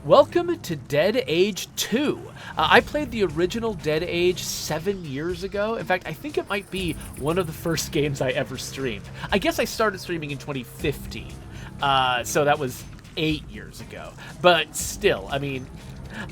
Welcome to Dead Age 2. I played the original Dead Age 7 years ago. In fact, I think it might be one of the first games I ever streamed. I guess I started streaming in 2015, so that was 8 years ago. But still, I mean,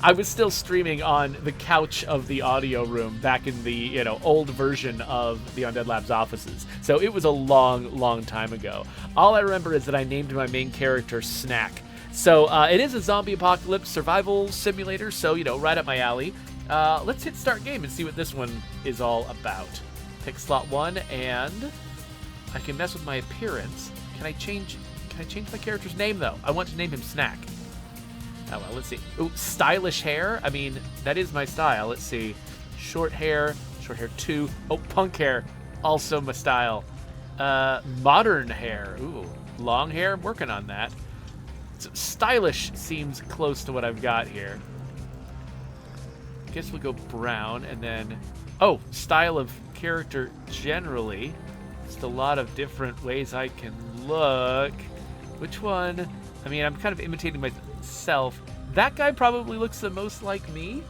I was still streaming on the couch of the audio room back in the, old version of the Undead Labs offices. So it was a long, long time ago. All I remember is that I named my main character Snack. So it is a zombie apocalypse survival simulator, so, right up my alley. Let's hit start game and see what this one is all about. Pick slot 1, and I can mess with my appearance. Can I change my character's name, though? I want to name him Snack. Oh, well, let's see. Ooh, stylish hair. I mean, that is my style. Let's see. Short hair 2. Oh, punk hair, also my style. Modern hair. Ooh, long hair, I'm working on that. So stylish seems close to what I've got here. I guess we'll go brown, and then... Oh, style of character generally. Just a lot of different ways I can look. Which one? I mean, I'm kind of imitating myself. That guy probably looks the most like me,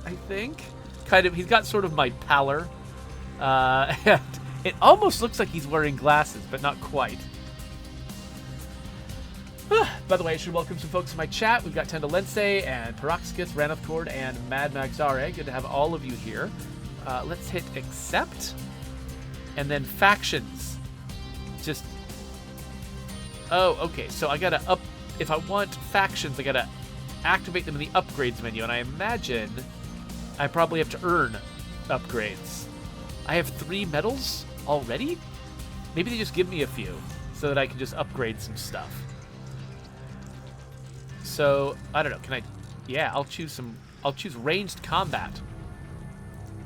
I think. He's got sort of my pallor. And it almost looks like he's wearing glasses, but not quite. By the way, I should welcome some folks in my chat. We've got Tendalense and Paroxicus, Ranithcord, and Mad Max RA. Good to have all of you here. Let's hit accept. And then factions. Just... Oh, okay. So I gotta up... If I want factions, I gotta activate them in the upgrades menu. And I imagine I probably have to earn upgrades. I have 3 medals already? Maybe they just give me a few so that I can just upgrade some stuff. So, I don't know, can I... Yeah, I'll choose ranged combat.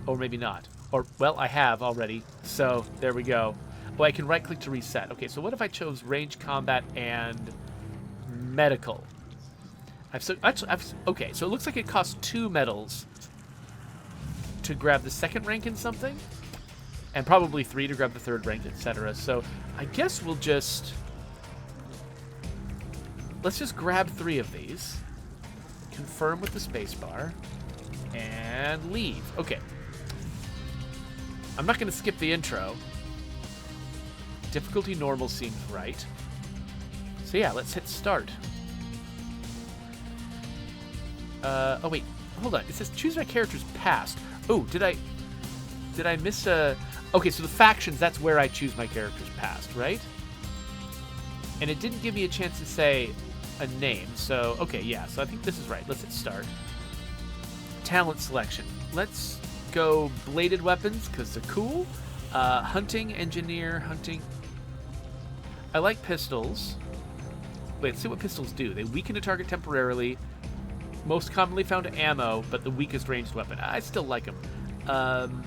Or maybe not. Or, well, I have already. So, there we go. Well, I can right-click to reset. Okay, so what if I chose ranged combat and medical? Okay, so it looks like it costs 2 medals to grab the 2nd rank in something. And probably 3 to grab the 3rd rank, etc. So, I guess we'll just... Let's just grab 3 of these, confirm with the spacebar, and leave. Okay. I'm not going to skip the intro. Difficulty normal seems right. So yeah, let's hit start. Oh wait, hold on. It says choose my character's past. Oh, did I miss a... Okay, so the factions, that's where I choose my character's past, right? And it didn't give me a chance to say a name, so okay, yeah, so I think this is right. Let's hit start. Talent selection. Let's go bladed weapons because they're cool. Hunting, engineer, hunting. I like pistols. Wait, let's see what pistols do. They weaken a target temporarily. Most commonly found ammo, but the weakest ranged weapon. I still like them.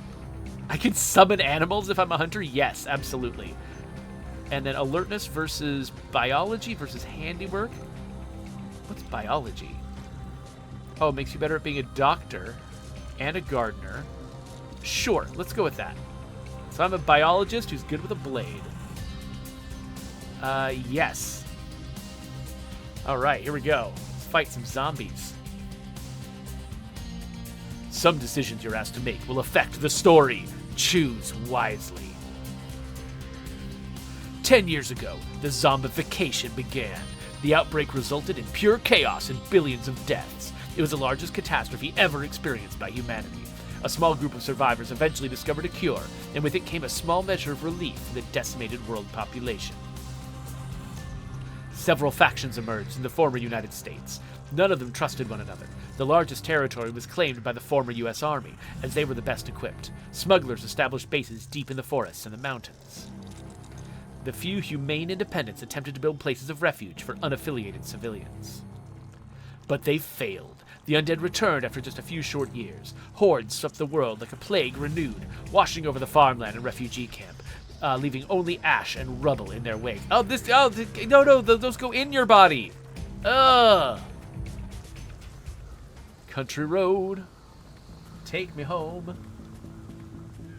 I can summon animals if I'm a hunter? Yes, absolutely. And then alertness versus biology versus handiwork. What's biology? Oh, it makes you better at being a doctor and a gardener. Sure, let's go with that. So I'm a biologist who's good with a blade. Yes. All right, here we go. Let's fight some zombies. Some decisions you're asked to make will affect the story. Choose wisely. 10 years ago, the zombification began. The outbreak resulted in pure chaos and billions of deaths. It was the largest catastrophe ever experienced by humanity. A small group of survivors eventually discovered a cure, and with it came a small measure of relief for the decimated world population. Several factions emerged in the former United States. None of them trusted one another. The largest territory was claimed by the former U.S. Army, as they were the best equipped. Smugglers established bases deep in the forests and the mountains. The few humane independents attempted to build places of refuge for unaffiliated civilians. But they failed. The undead returned after just a few short years. Hordes swept the world like a plague renewed, washing over the farmland and refugee camp, leaving only ash and rubble in their wake. No, those go in your body. Ugh. Country road, take me home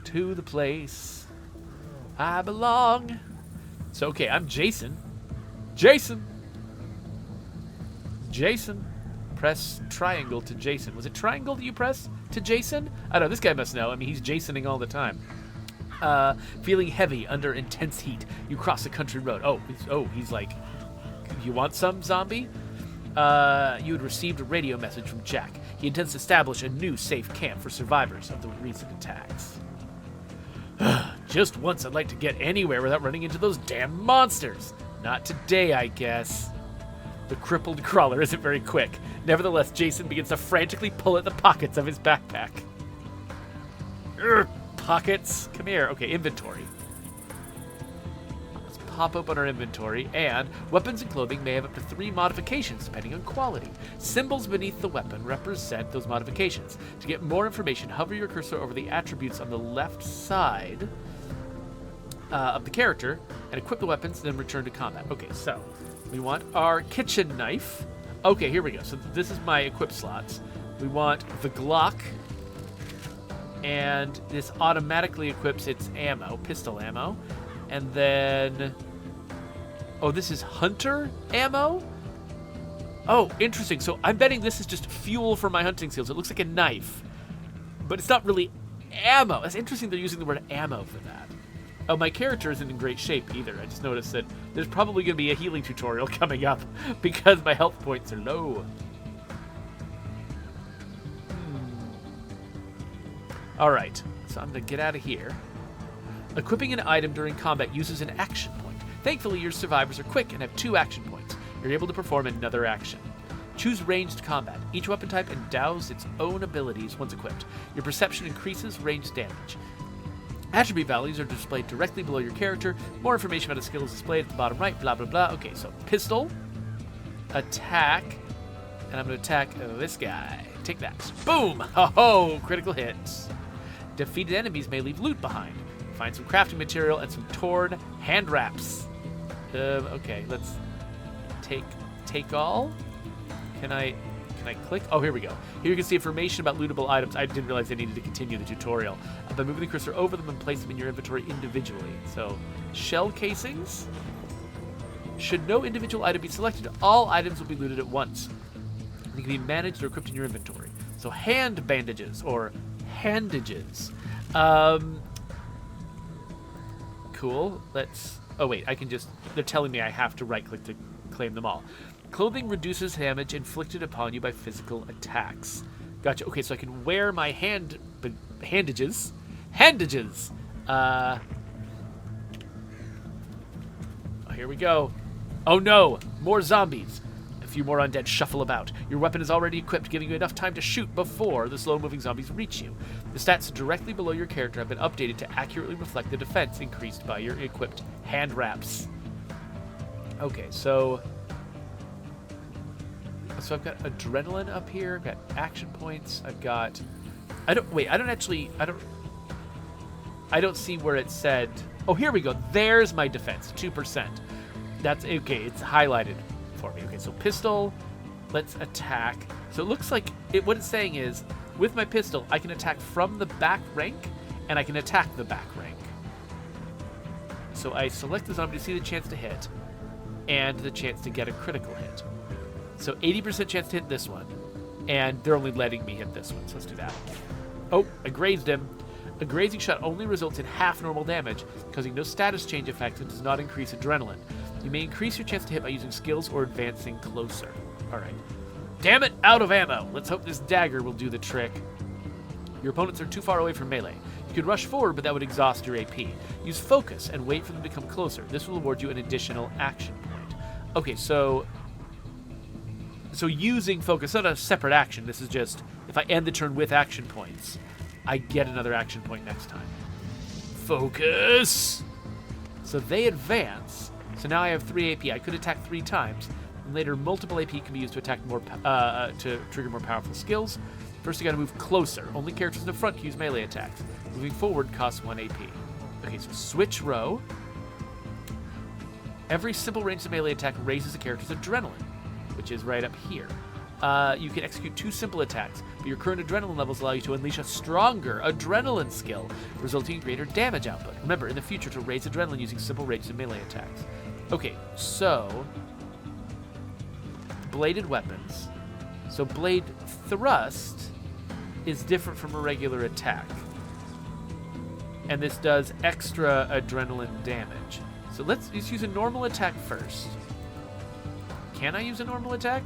to the place I belong. So, okay, I'm Jason. Jason. Press triangle to Jason. Was it triangle that you press to Jason? I don't know. This guy must know. I mean, he's Jasoning all the time. Feeling heavy under intense heat, you cross a country road. He's like, you want some, zombie? You had received a radio message from Jack. He intends to establish a new safe camp for survivors of the recent attacks. Just once I'd like to get anywhere without running into those damn monsters. Not today, I guess. The crippled crawler isn't very quick. Nevertheless, Jason begins to frantically pull at the pockets of his backpack. Pockets. Come here. Okay, inventory. Let's pop open our inventory. And weapons and clothing may have up to 3 modifications depending on quality. Symbols beneath the weapon represent those modifications. To get more information, hover your cursor over the attributes on the left side of the character and equip the weapons, then return to combat. Okay, so we want our kitchen knife. Okay, here we go. So this is my equip slots. We want the Glock, and this automatically equips its ammo, pistol ammo. And then, this is hunter ammo? Oh, interesting. So I'm betting this is just fuel for my hunting skills. It looks like a knife, but it's not really ammo. That's interesting they're using the word ammo for that. Oh, my character isn't in great shape either. I just noticed that there's probably going to be a healing tutorial coming up because my health points are low. All right, so I'm going to get out of here. Equipping an item during combat uses an action point. Thankfully, your survivors are quick and have 2 action points. You're able to perform another action. Choose ranged combat. Each weapon type endows its own abilities once equipped. Your perception increases ranged damage. Attribute values are displayed directly below your character. More information about a skill is displayed at the bottom right, blah, blah, blah. Okay, so pistol, attack, and I'm going to attack this guy. Take that. Boom! Ho-ho! Critical hits. Defeated enemies may leave loot behind. Find some crafting material and some torn hand wraps. Okay, let's take all. Can I click? Oh, here we go. Here you can see information about lootable items. I didn't realize I needed to continue the tutorial. By moving the cursor over them and place them in your inventory individually. So, shell casings. Should no individual item be selected, all items will be looted at once. They can be managed or equipped in your inventory. So, hand bandages or handages. Cool. Oh wait, I can just... They're telling me I have to right-click to claim them all. Clothing reduces damage inflicted upon you by physical attacks. Gotcha. Okay, so I can wear my handages. Handages! Oh, here we go. Oh no! More zombies! A few more undead shuffle about. Your weapon is already equipped, giving you enough time to shoot before the slow-moving zombies reach you. The stats directly below your character have been updated to accurately reflect the defense increased by your equipped hand wraps. Okay, so I've got adrenaline up here. I've got action points. I've got... I don't see where it said... Oh, here we go. There's my defense. 2%. That's... Okay, it's highlighted for me. Okay, so pistol. Let's attack. So it looks like... what it's saying is, with my pistol, I can attack from the back rank, and I can attack the back rank. So I select the zombie to see the chance to hit, and the chance to get a critical hit. So 80% chance to hit this one, and they're only letting me hit this one, so let's do that. Oh, I grazed him. A grazing shot only results in half normal damage, causing no status change effects and does not increase adrenaline. You may increase your chance to hit by using skills or advancing closer. Alright. Damn it, out of ammo! Let's hope this dagger will do the trick. Your opponents are too far away from melee. You could rush forward, but that would exhaust your AP. Use focus and wait for them to come closer. This will award you an additional action point. Okay, so using focus, not a separate action. This is just, if I end the turn with action points, I get another action point next time. Focus! So they advance. So now I have 3 AP. I could attack 3 times. And later, multiple AP can be used to attack to trigger more powerful skills. First, you gotta move closer. Only characters in the front can use melee attacks. Moving forward costs 1 AP. Okay, so switch row. Every simple ranged melee attack raises a character's adrenaline, which is right up here. You can execute 2 simple attacks, but your current adrenaline levels allow you to unleash a stronger adrenaline skill, resulting in greater damage output. Remember, in the future, to raise adrenaline using simple ranged and melee attacks. Okay, so... bladed weapons. So blade thrust is different from a regular attack. And this does extra adrenaline damage. So let's use a normal attack first. Can I use a normal attack?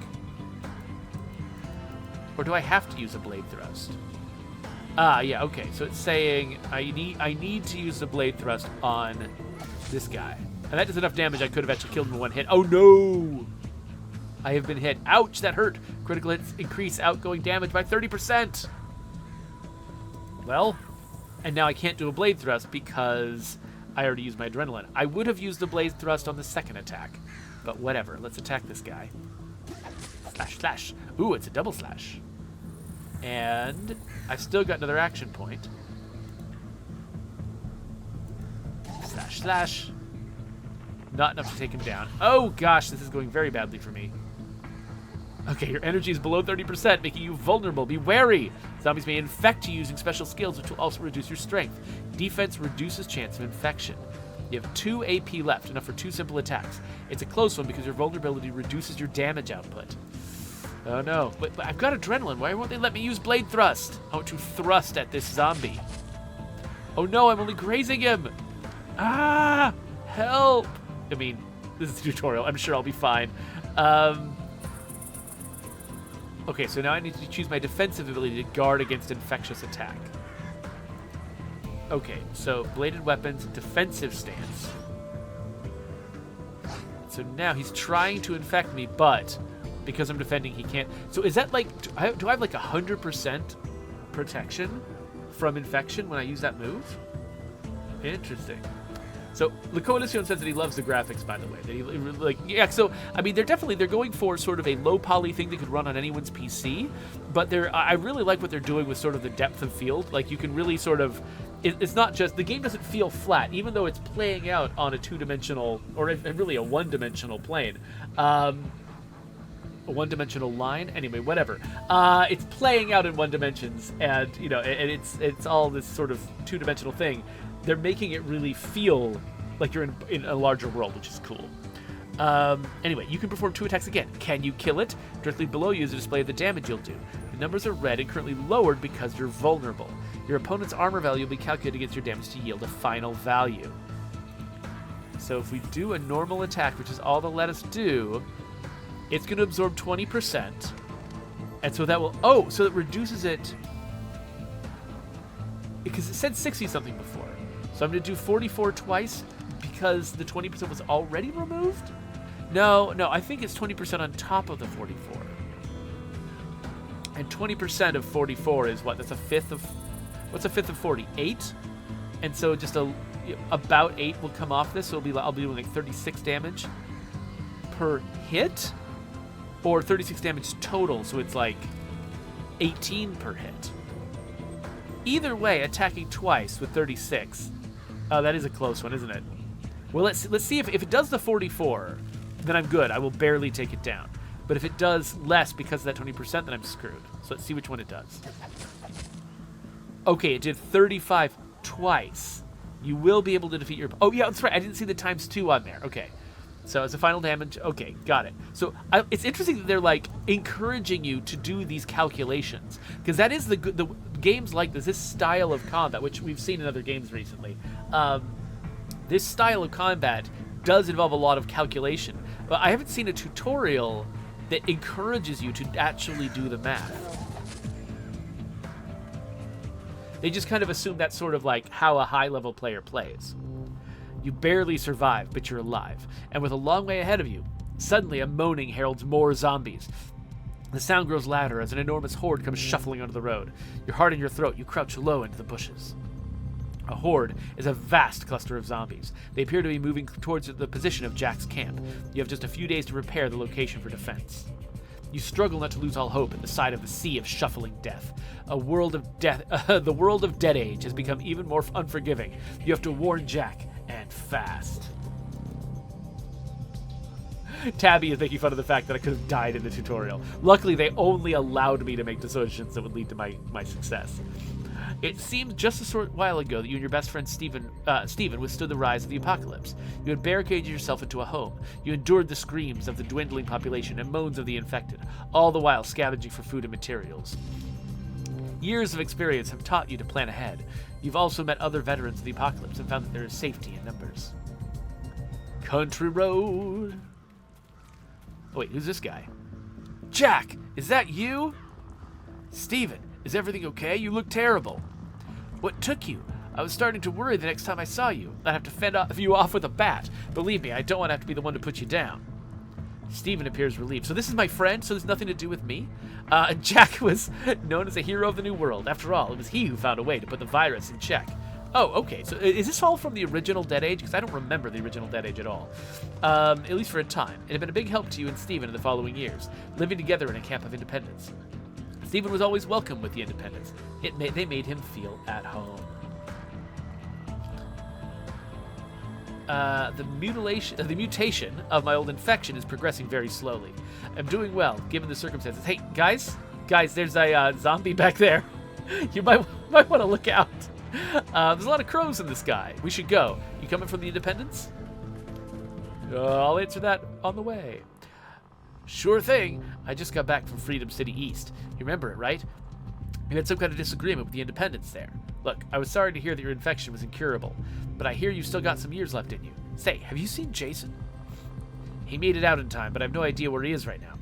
Or do I have to use a blade thrust? Yeah, okay. So it's saying I need to use the blade thrust on this guy. And that does enough damage I could have actually killed him in one hit. Oh no! I have been hit. Ouch, that hurt. Critical hits increase outgoing damage by 30%. Well, and now I can't do a blade thrust because I already used my adrenaline. I would have used the blade thrust on the second attack, but whatever. Let's attack this guy. Slash, slash. Ooh, it's a double slash. And I've still got another action point. Slash, slash. Not enough to take him down. Oh gosh, this is going very badly for me. Okay, your energy is below 30%, making you vulnerable. Be wary. Zombies may infect you using special skills, which will also reduce your strength. Defense reduces chance of infection. You have 2 AP left, enough for 2 simple attacks. It's a close one because your vulnerability reduces your damage output. Oh no, but I've got adrenaline. Why won't they let me use blade thrust? I want to thrust at this zombie. Oh no, I'm only grazing him. Ah, help. I mean, this is a tutorial. I'm sure I'll be fine. Okay, so now I need to choose my defensive ability to guard against infectious attack. Okay, so bladed weapons, defensive stance. So now he's trying to infect me, but because I'm defending, he can't. So is that like, do I have like 100% protection from infection when I use that move? Interesting. So the Coalition says that he loves the graphics, by the way. That he like, yeah. So I mean, they're going for sort of a low poly thing that could run on anyone's PC, but I really like what they're doing with sort of the depth of field. Like you can really sort of, it's not just the game doesn't feel flat, even though it's playing out on a 2-dimensional or really a 1-dimensional plane. A 1-dimensional line, anyway, whatever. It's playing out in 1 dimensions, and you know, and it's all this sort of 2-dimensional thing. They're making it really feel like you're in a larger world, which is cool. Anyway, you can perform 2 attacks again. Can you kill it? Directly below you is a display of the damage you'll do. The numbers are red and currently lowered because you're vulnerable. Your opponent's armor value will be calculated against your damage to yield a final value. So if we do a normal attack, which is all they'll let us do, it's going to absorb 20%. And so that will... so it reduces it... Because it said 60-something before. So I'm going to do 44 twice because the 20% was already removed? No, I think it's 20% on top of the 44. And 20% of 44 is what? That's a fifth of... What's a fifth of 40? 8? And so just about 8 will come off this. So I'll be doing like 36 damage per hit. Or 36 damage total. So it's like 18 per hit. Either way, attacking twice with 36. Oh, that is a close one, isn't it? Well, let's see if it does the 44, then I'm good. I will barely take it down. But if it does less because of that 20%, then I'm screwed. So let's see which one it does. Okay, it did 35 twice. You will be able to defeat your... Oh, yeah, that's right. I didn't see the ×2 on there. Okay. So as a final damage, okay, got it. So it's interesting that they're like encouraging you to do these calculations, because that is the games like this style of combat, which we've seen in other games recently. This style of combat does involve a lot of calculation, but I haven't seen a tutorial that encourages you to actually do the math. They just kind of assume that's sort of like how a high-level player plays. You barely survive, but you're alive. And with a long way ahead of you, suddenly a moaning heralds more zombies. The sound grows louder as an enormous horde comes shuffling onto the road. Your heart in your throat, you crouch low into the bushes. A horde is a vast cluster of zombies. They appear to be moving towards the position of Jack's camp. You have just a few days to prepare the location for defense. You struggle not to lose all hope at the sight of the sea of shuffling death. A world of death. The world of Dead Age has become even more unforgiving. You have to warn Jack, and fast. Tabby is making fun of the fact that I could have died in the tutorial. Luckily, they only allowed me to make decisions that would lead to my success. It seemed just a short while ago that you and your best friend Stephen withstood the rise of the apocalypse. You had barricaded yourself into a home. You endured the screams of the dwindling population and moans of the infected, all the while scavenging for food and materials. Years of experience have taught you to plan ahead. You've also met other veterans of the apocalypse and found that there is safety in numbers. Country road. Oh, wait, who's this guy? Jack, is that you? Steven, is everything okay? You look terrible. What took you? I was starting to worry the next time I saw you. I'd have to fend you off with a bat. Believe me, I don't want to have to be the one to put you down. Steven appears relieved. So this is my friend, so there's nothing to do with me? Jack was known as a hero of the New World. After all, it was he who found a way to put the virus in check. Oh, okay. So is this all from the original Dead Age? Because I don't remember the original Dead Age at all. At least for a time. It had been a big help to you and Steven in the following years, living together in a camp of independence. Steven was always welcome with the independents. They made him feel at home. The mutation of my old infection is progressing very slowly. I'm doing well, given the circumstances. Hey, guys, there's a zombie back there. You might want to look out. There's a lot of crows in the sky. We should go. You coming from the Independence? I'll answer that on the way. Sure thing. I just got back from Freedom City East. You remember it, right? You had some kind of disagreement with the Independents there. Look, I was sorry to hear that your infection was incurable, but I hear you've still got some years left in you. Say, have you seen Jason? He made it out in time, but I have no idea where he is right now.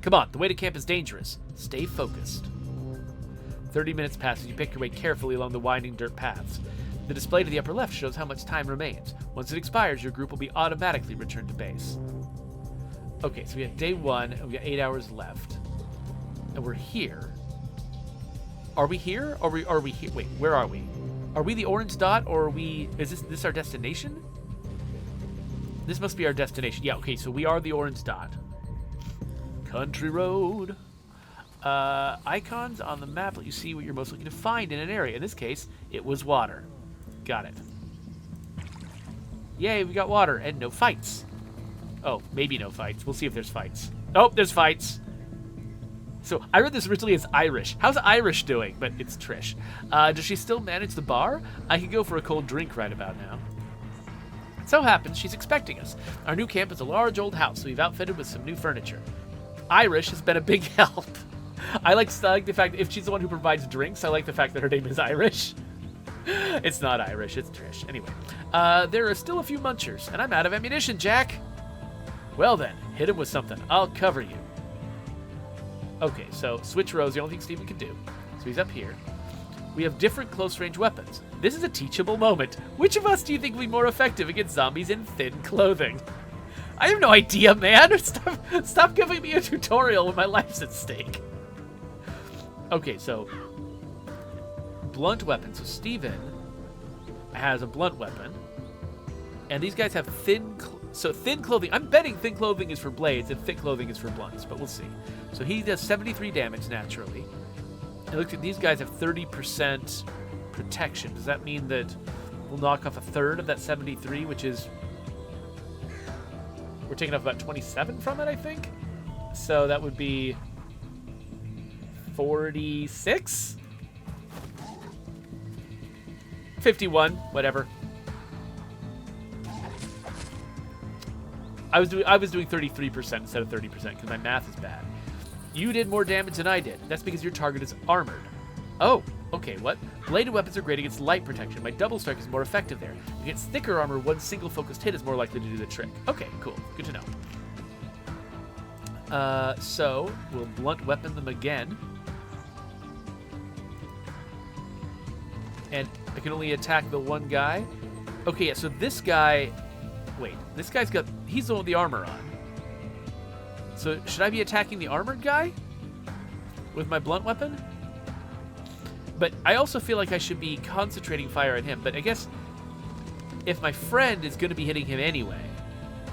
Come on, the way to camp is dangerous. Stay focused. 30 minutes pass as you pick your way carefully along the winding dirt paths. The display to the upper left shows how much time remains. Once it expires, your group will be automatically returned to base. Okay, so we have day 1, and we got 8 hours left. And we're here. Are we here? Or are we here? Wait, where are we? Are we the orange dot, or are we... Is this our destination? This must be our destination. Yeah, okay, so we are the orange dot. Country road. Icons on the map let you see what you're most looking to find in an area. In this case, it was water. Got it. Yay, we got water and no fights. Oh, maybe no fights. We'll see if there's fights. Oh, there's fights. So I read this originally as Irish. How's Irish doing? But it's Trish. Does she still manage the bar? I could go for a cold drink right about now. It so happens she's expecting us. Our new camp is a large old house we've outfitted with some new furniture. Irish has been a big help. I like the fact that if she's the one who provides drinks, I like the fact that her name is Irish. It's not Irish, it's Trish. Anyway, there are still a few munchers, and I'm out of ammunition, Jack. Well then, hit him with something. I'll cover you. Okay, so switch rows, the only thing Steven can do. So he's up here. We have different close-range weapons. This is a teachable moment. Which of us do you think will be more effective against zombies in thin clothing? I have no idea, man. Stop giving me a tutorial when my life's at stake. Okay, so blunt weapon. So Steven has a blunt weapon, and these guys have thin clothing. I'm betting thin clothing is for blades and thick clothing is for blunts, but we'll see. So he does 73 damage naturally. And look at these guys have 30% protection. Does that mean that we'll knock off a third of that 73, which is we're taking off about 27 from it, I think. So that would be 46? 51, whatever. I was doing 33% instead of 30% because my math is bad. You did more damage than I did. That's because your target is armored. Oh, okay, what? Bladed weapons are great against light protection. My double strike is more effective there. Against thicker armor, one single focused hit is more likely to do the trick. Okay, cool. Good to know. So we'll blunt weapon them again. And I can only attack the one guy. Okay, yeah, so this guy... Wait, this guy's got... He's the one with the armor on. So should I be attacking the armored guy with my blunt weapon? But I also feel like I should be concentrating fire on him. But I guess if my friend is going to be hitting him anyway,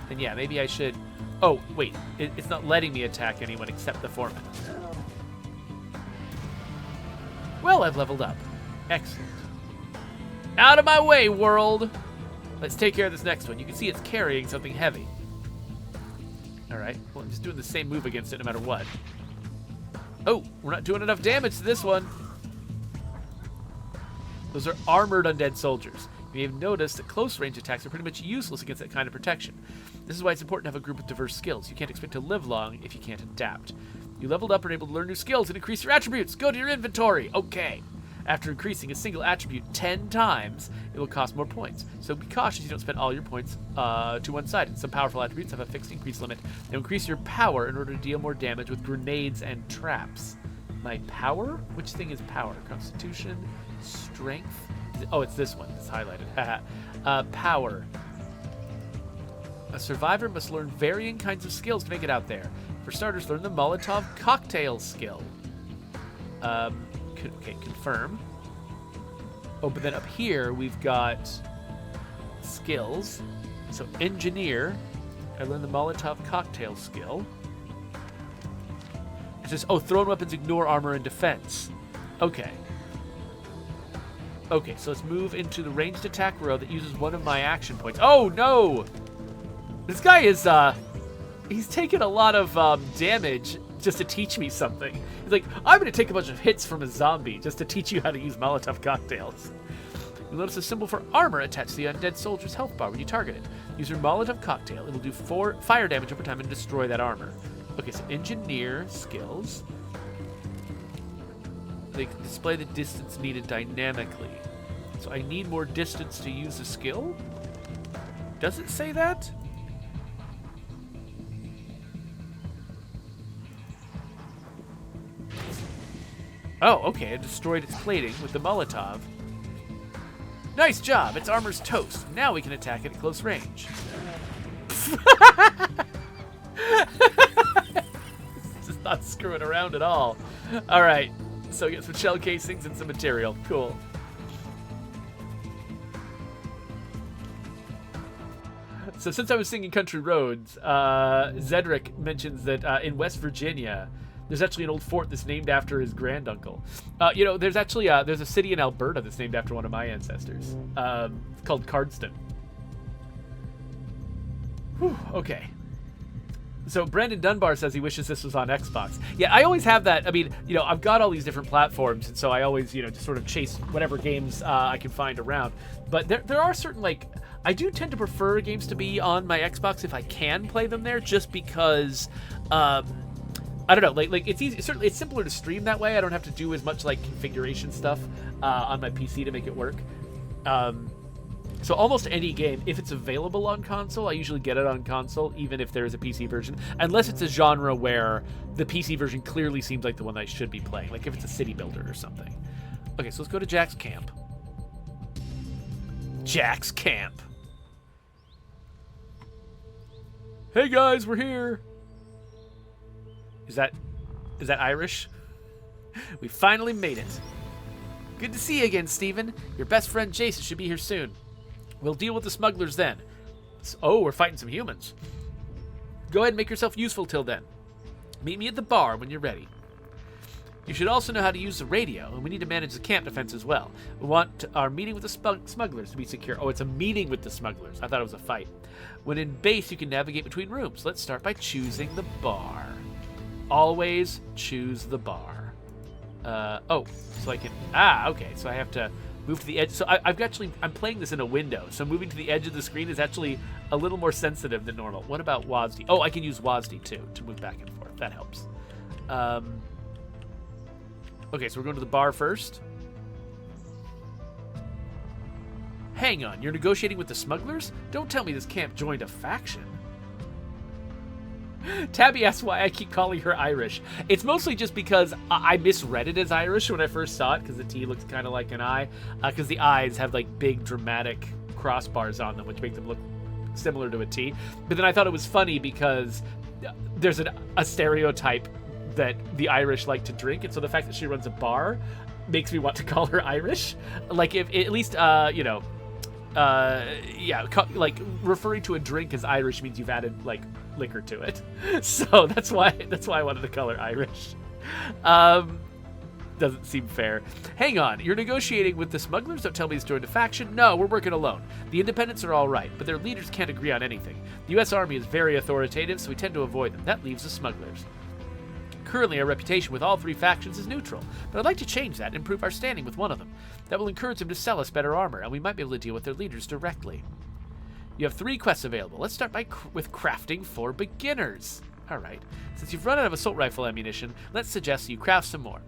then yeah, maybe I should... Oh, wait. It's not letting me attack anyone except the foreman. Well, I've leveled up. Excellent. Out of my way, world! Let's take care of this next one. You can see it's carrying something heavy. Alright, well, I'm just doing the same move against it no matter what. Oh, we're not doing enough damage to this one. Those are armored undead soldiers. You may have noticed that close-range attacks are pretty much useless against that kind of protection. This is why it's important to have a group with diverse skills. You can't expect to live long if you can't adapt. You leveled up and are able to learn new skills and increase your attributes. Go to your inventory. Okay. After increasing a single attribute 10 times, it will cost more points. So be cautious you don't spend all your points to one side. And some powerful attributes have a fixed increase limit. They'll increase your power in order to deal more damage with grenades and traps. My power? Which thing is power? Constitution? Strength? Oh, it's this one. It's highlighted. Power. A survivor must learn varying kinds of skills to make it out there. For starters, learn the Molotov cocktail skill. Okay, confirm. Oh, but then up here we've got skills. So engineer, I learned the Molotov cocktail skill. It says, oh, thrown weapons ignore armor and defense. Okay. Okay, so let's move into the ranged attack row that uses one of my action points. Oh, no! This guy is, he's taken a lot of damage just to teach me something. He's like, I'm going to take a bunch of hits from a zombie just to teach you how to use Molotov cocktails. You'll notice a symbol for armor attached to the undead soldier's health bar when you target it. Use your Molotov cocktail. It will do 4 fire damage over time and destroy that armor. Okay, so engineer skills. They can display the distance needed dynamically. So I need more distance to use the skill? Does it say that? Oh, okay, I destroyed its plating with the Molotov. Nice job, its armor's toast. Now we can attack it at close range. It's just not screwing around at all. Alright, so get some shell casings and some material. Cool. So since I was singing Country Roads, Zedric mentions that in West Virginia, there's actually an old fort that's named after his granduncle. You know, there's actually there's a city in Alberta that's named after one of my ancestors. It's called Cardston. Whew, okay. So Brandon Dunbar says he wishes this was on Xbox. Yeah, I always have that. I mean, you know, I've got all these different platforms, and so I always, you know, just sort of chase whatever games I can find around. But there are certain, like, I do tend to prefer games to be on my Xbox if I can play them there, just because, I don't know, like it's easy. Certainly, it's simpler to stream that way. I don't have to do as much like configuration stuff on my PC to make it work. So almost any game, if it's available on console, I usually get it on console, even if there is a PC version, unless it's a genre where the PC version clearly seems like the one I should be playing, like if it's a city builder or something. Okay, so let's go to Jack's camp. Jack's camp. Hey guys, we're here. Is that Irish? We finally made it. Good to see you again, Steven. Your best friend Jason should be here soon. We'll deal with the smugglers then. Oh, we're fighting some humans. Go ahead and make yourself useful till then. Meet me at the bar when you're ready. You should also know how to use the radio, and we need to manage the camp defense as well. We want our meeting with the smugglers to be secure. Oh, it's a meeting with the smugglers. I thought it was a fight. When in base, you can navigate between rooms. Let's start by choosing the bar. Always choose the bar. Oh, so I can... okay, so I have to move to the edge. So I'm playing this in a window, so moving to the edge of the screen is actually a little more sensitive than normal. What about WASD? Oh, I can use WASD too to move back and forth. That helps. Okay, so we're going to the bar first. Hang on, you're negotiating with the smugglers? Don't tell me this camp joined a faction. Tabby asks why I keep calling her Irish. It's mostly just because I misread it as Irish when I first saw it, because the T looks kind of like an I, because the I's have like big dramatic crossbars on them, which make them look similar to a T. But then I thought it was funny because there's a stereotype that the Irish like to drink, and so the fact that she runs a bar makes me want to call her Irish. Like, if at least like referring to a drink as Irish means you've added like liquor to it. So that's why I wanted to call her Irish. Doesn't seem fair. Hang on, you're negotiating with the smugglers? Don't tell me he's joined a faction. No, we're working alone. The independents are all right, but their leaders can't agree on anything. The U.S. Army is very authoritative, so we tend to avoid them. That leaves the smugglers. Currently, our reputation with all 3 factions is neutral, but I'd like to change that and improve our standing with one of them. That will encourage them to sell us better armor, and we might be able to deal with their leaders directly. You have 3 quests available. Let's start with crafting for beginners. Alright, since you've run out of assault rifle ammunition, let's suggest you craft some more.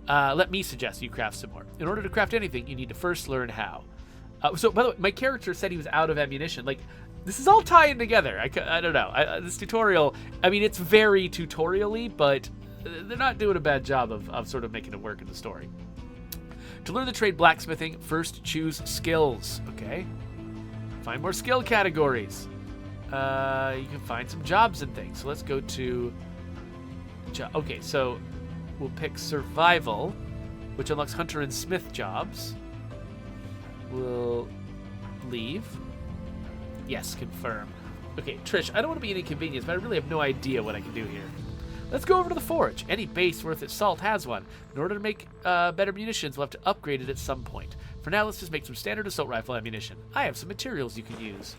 Let me suggest you craft some more. In order to craft anything, you need to first learn how. So, by the way, my character said he was out of ammunition. Like, this is all tying together. I don't know. This tutorial, I mean, it's very tutorial-y, but they're not doing a bad job of sort of making it work in the story. To learn the trade blacksmithing, first choose skills, okay? Find more skill categories. You can find some jobs and things. So let's go to... Okay, so we'll pick survival, which unlocks hunter and smith jobs. We'll leave. Yes, confirm. Okay, Trish, I don't want to be an inconvenience, but I really have no idea what I can do here. Let's go over to the forge. Any base worth its salt has one. In order to make better munitions, we'll have to upgrade it at some point. For now, let's just make some standard assault rifle ammunition. I have some materials you can use.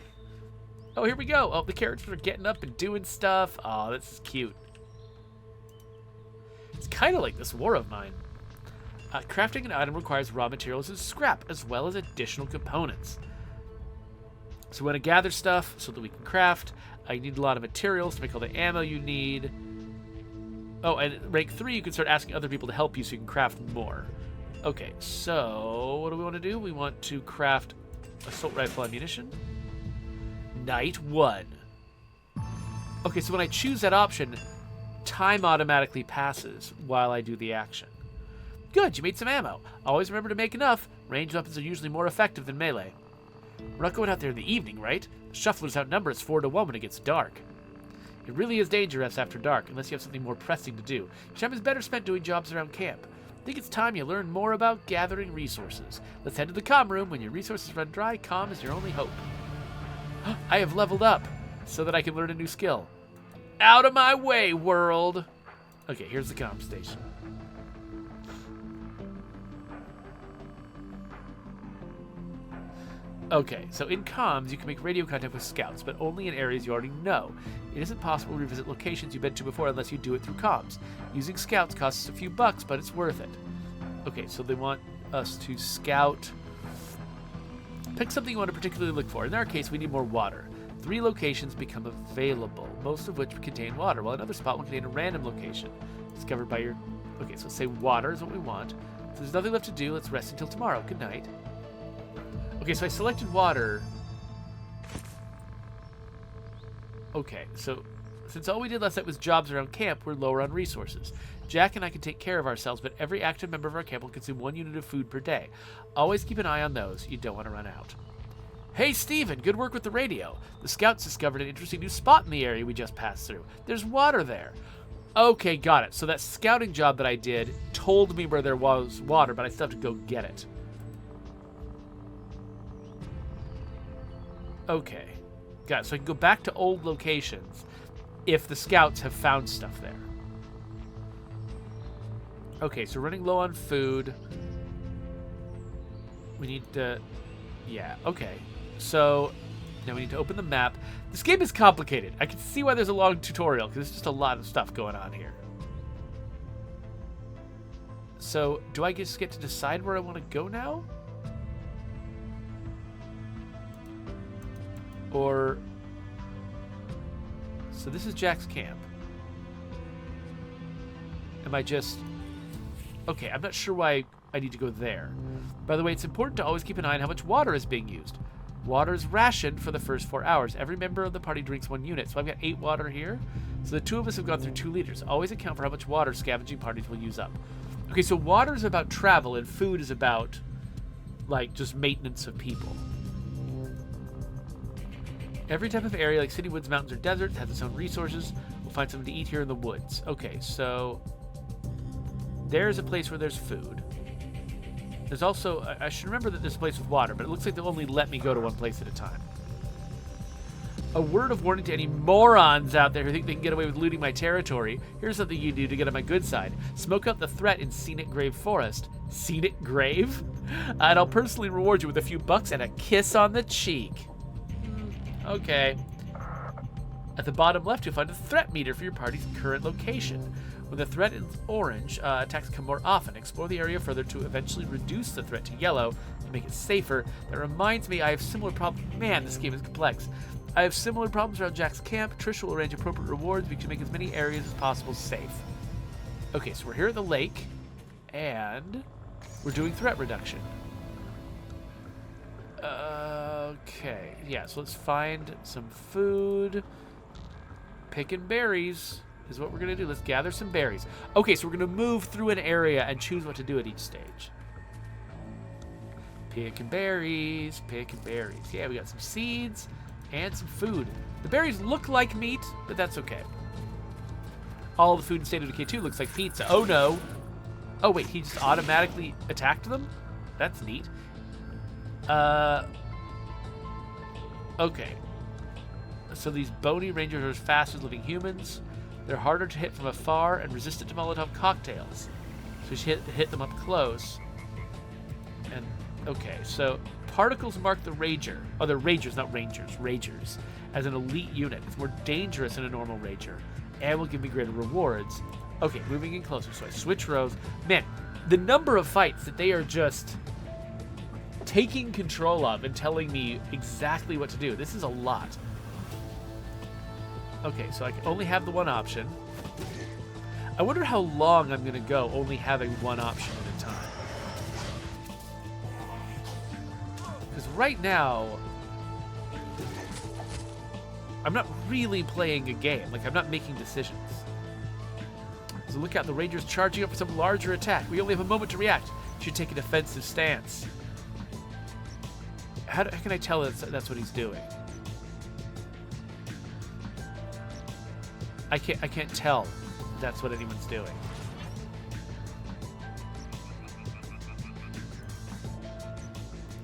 Oh, here we go. Oh, the characters are getting up and doing stuff. Oh, this is cute. It's kind of like this war of mine. Crafting an item requires raw materials and scrap, as well as additional components. So we want to gather stuff so that we can craft. You need a lot of materials to make all the ammo you need. Oh, and rank 3, you can start asking other people to help you so you can craft more. Okay, so what do we want to do? We want to craft assault rifle ammunition. Night 1. Okay, so when I choose that option, time automatically passes while I do the action. Good, you made some ammo. Always remember to make enough. Ranged weapons are usually more effective than melee. We're not going out there in the evening, right? The shufflers outnumber us 4 to 1 when it gets dark. It really is dangerous after dark, unless you have something more pressing to do. Your time is better spent doing jobs around camp. I think it's time you learn more about gathering resources. Let's head to the comm room. When your resources run dry, comm is your only hope. I have leveled up so that I can learn a new skill. Out of my way, world! Okay, here's the comm station. Okay, so in comms, you can make radio contact with scouts, but only in areas you already know. It isn't possible to revisit locations you've been to before unless you do it through comms. Using scouts costs a few bucks, but it's worth it. Okay, so they want us to scout. Pick something you want to particularly look for. In our case, we need more water. 3 locations become available, most of which contain water, while another spot will contain a random location discovered by your... Okay, so let's say water is what we want. So there's nothing left to do. Let's rest until tomorrow. Good night. Okay, so I selected water. Okay, so since all we did last night was jobs around camp, we're lower on resources. Jack and I can take care of ourselves, but every active member of our camp will consume 1 unit of food per day. Always keep an eye on those. You don't want to run out. Hey, Steven, good work with the radio. The scouts discovered an interesting new spot in the area we just passed through. There's water there. Okay, got it. So that scouting job that I did told me where there was water, but I still have to go get it. Okay, got it. So I can go back to old locations if the scouts have found stuff there. Okay, so running low on food. We need to... Yeah, okay. So now we need to open the map. This game is complicated. I can see why there's a long tutorial, because there's just a lot of stuff going on here. So, do I just get to decide where I want to go now? Or... So this is Jack's camp. Am I just... Okay, I'm not sure why I need to go there. By the way, it's important to always keep an eye on how much water is being used. Water is rationed for the first 4 hours. Every member of the party drinks 1 unit. So I've got 8 water here. So the 2 of us have gone through 2 liters. Always account for how much water scavenging parties will use up. Okay, so water is about travel and food is about, like, just maintenance of people. Every type of area, like city, woods, mountains, or deserts, has its own resources. We'll find something to eat here in the woods. Okay, so there's a place where there's food. There's also, I should remember that there's a place with water, but it looks like they'll only let me go to 1 place at a time. A word of warning to any morons out there who think they can get away with looting my territory. Here's something you do to get on my good side. Smoke out the threat in Scenic Grave Forest. Scenic Grave? And I'll personally reward you with a few bucks and a kiss on the cheek. Okay. At the bottom left, you'll find a threat meter for your party's current location. When the threat is orange, attacks come more often. Explore the area further to eventually reduce the threat to yellow to make it safer. That reminds me, I have similar problems. Man, this game is complex. I have similar problems around Jack's camp. Trish will arrange appropriate rewards. We can make as many areas as possible safe. Okay, so we're here at the lake, and we're doing threat reduction. Okay, yeah, so let's find some food. Picking berries is what we're going to do. Let's gather some berries. Okay, so we're going to move through an area and choose what to do at each stage. Picking berries, picking berries. Yeah, we got some seeds and some food. The berries look like meat, but that's okay. All the food in State of Decay 2 looks like pizza. Oh, no. Oh, wait, he just automatically attacked them? That's neat. Okay. So these bony rangers are as fast as living humans. They're harder to hit from afar and resistant to Molotov cocktails. So we should hit them up close. And, okay, so particles mark the Rager. Oh, they're Ragers, not Rangers. Ragers. As an elite unit. It's more dangerous than a normal Rager. And will give me greater rewards. Okay, moving in closer. So I switch rows. Man, the number of fights that they are just taking control of and telling me exactly what to do. This is a lot. Okay, so I can only have the one option. I wonder how long I'm going to go only having one option at a time. Because right now, I'm not really playing a game. Like, I'm not making decisions. So look out, the Ranger's charging up for some larger attack. We only have a moment to react. Should take a defensive stance. How can I tell that's what he's doing? I can't tell that's what anyone's doing.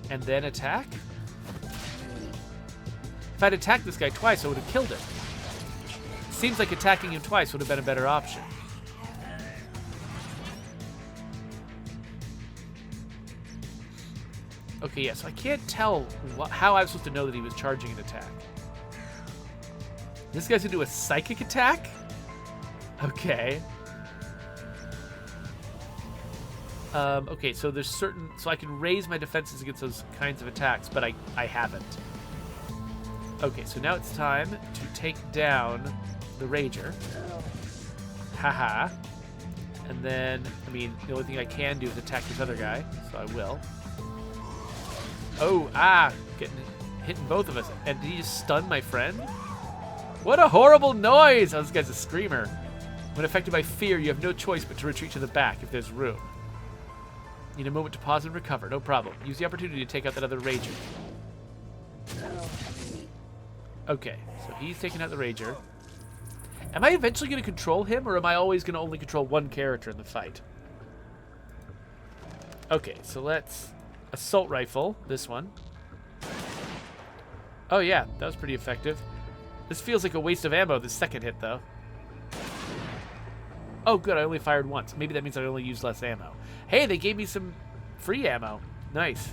And then attack? If I'd attacked this guy twice, I would have killed him. Seems like attacking him twice would have been a better option. Okay, yeah, so I can't tell how I was supposed to know that he was charging an attack. This guy's gonna do a psychic attack? Okay. Okay, so there's certain... So I can raise my defenses against those kinds of attacks, but I haven't. Okay, so now it's time to take down the Rager. Haha. And then, I mean, the only thing I can do is attack this other guy, so I will. Oh, hitting both of us. And did he just stun my friend? What a horrible noise! Oh, this guy's a screamer. When affected by fear, you have no choice but to retreat to the back if there's room. Need a moment to pause and recover. No problem. Use the opportunity to take out that other Rager. Okay, so he's taking out the Rager. Am I eventually going to control him, or am I always going to only control one character in the fight? Okay, so let's... Assault rifle, this one. Oh yeah, that was pretty effective. This feels like a waste of ammo, this second hit, though. Oh, good, I only fired once. Maybe that means I only used less ammo. Hey, they gave me some free ammo. Nice.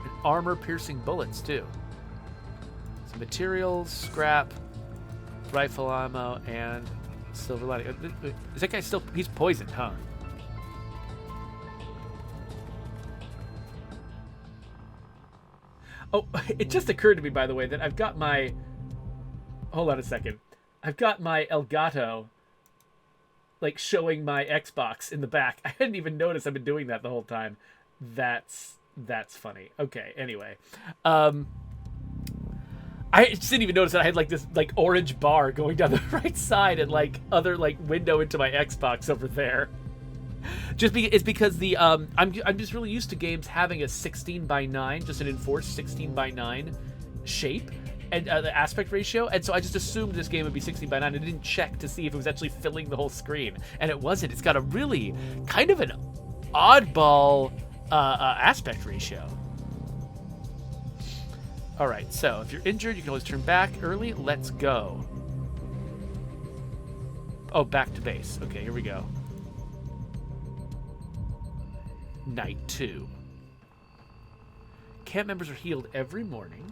And armor-piercing bullets, too. Some materials, scrap, rifle ammo, and silver lining. Is that guy still... He's poisoned, huh? Oh, it just occurred to me, by the way, that I've got my... Hold on a second. I've got my Elgato, like, showing my Xbox in the back. I hadn't even noticed I've been doing that the whole time. That's funny. Okay, anyway. I just didn't even notice that I had, like, this, like, orange bar going down the right side and, like, other, like, window into my Xbox over there. It's because the I'm just really used to games having a 16:9, just an enforced 16:9 shape and the aspect ratio, and so I just assumed this game would be 16:9. I didn't check to see if it was actually filling the whole screen, and it wasn't. It's got a really kind of an oddball aspect ratio. All right, so if you're injured, you can always turn back early. Let's go. Oh, back to base. Okay, here we go. Night 2. Camp members are healed every morning.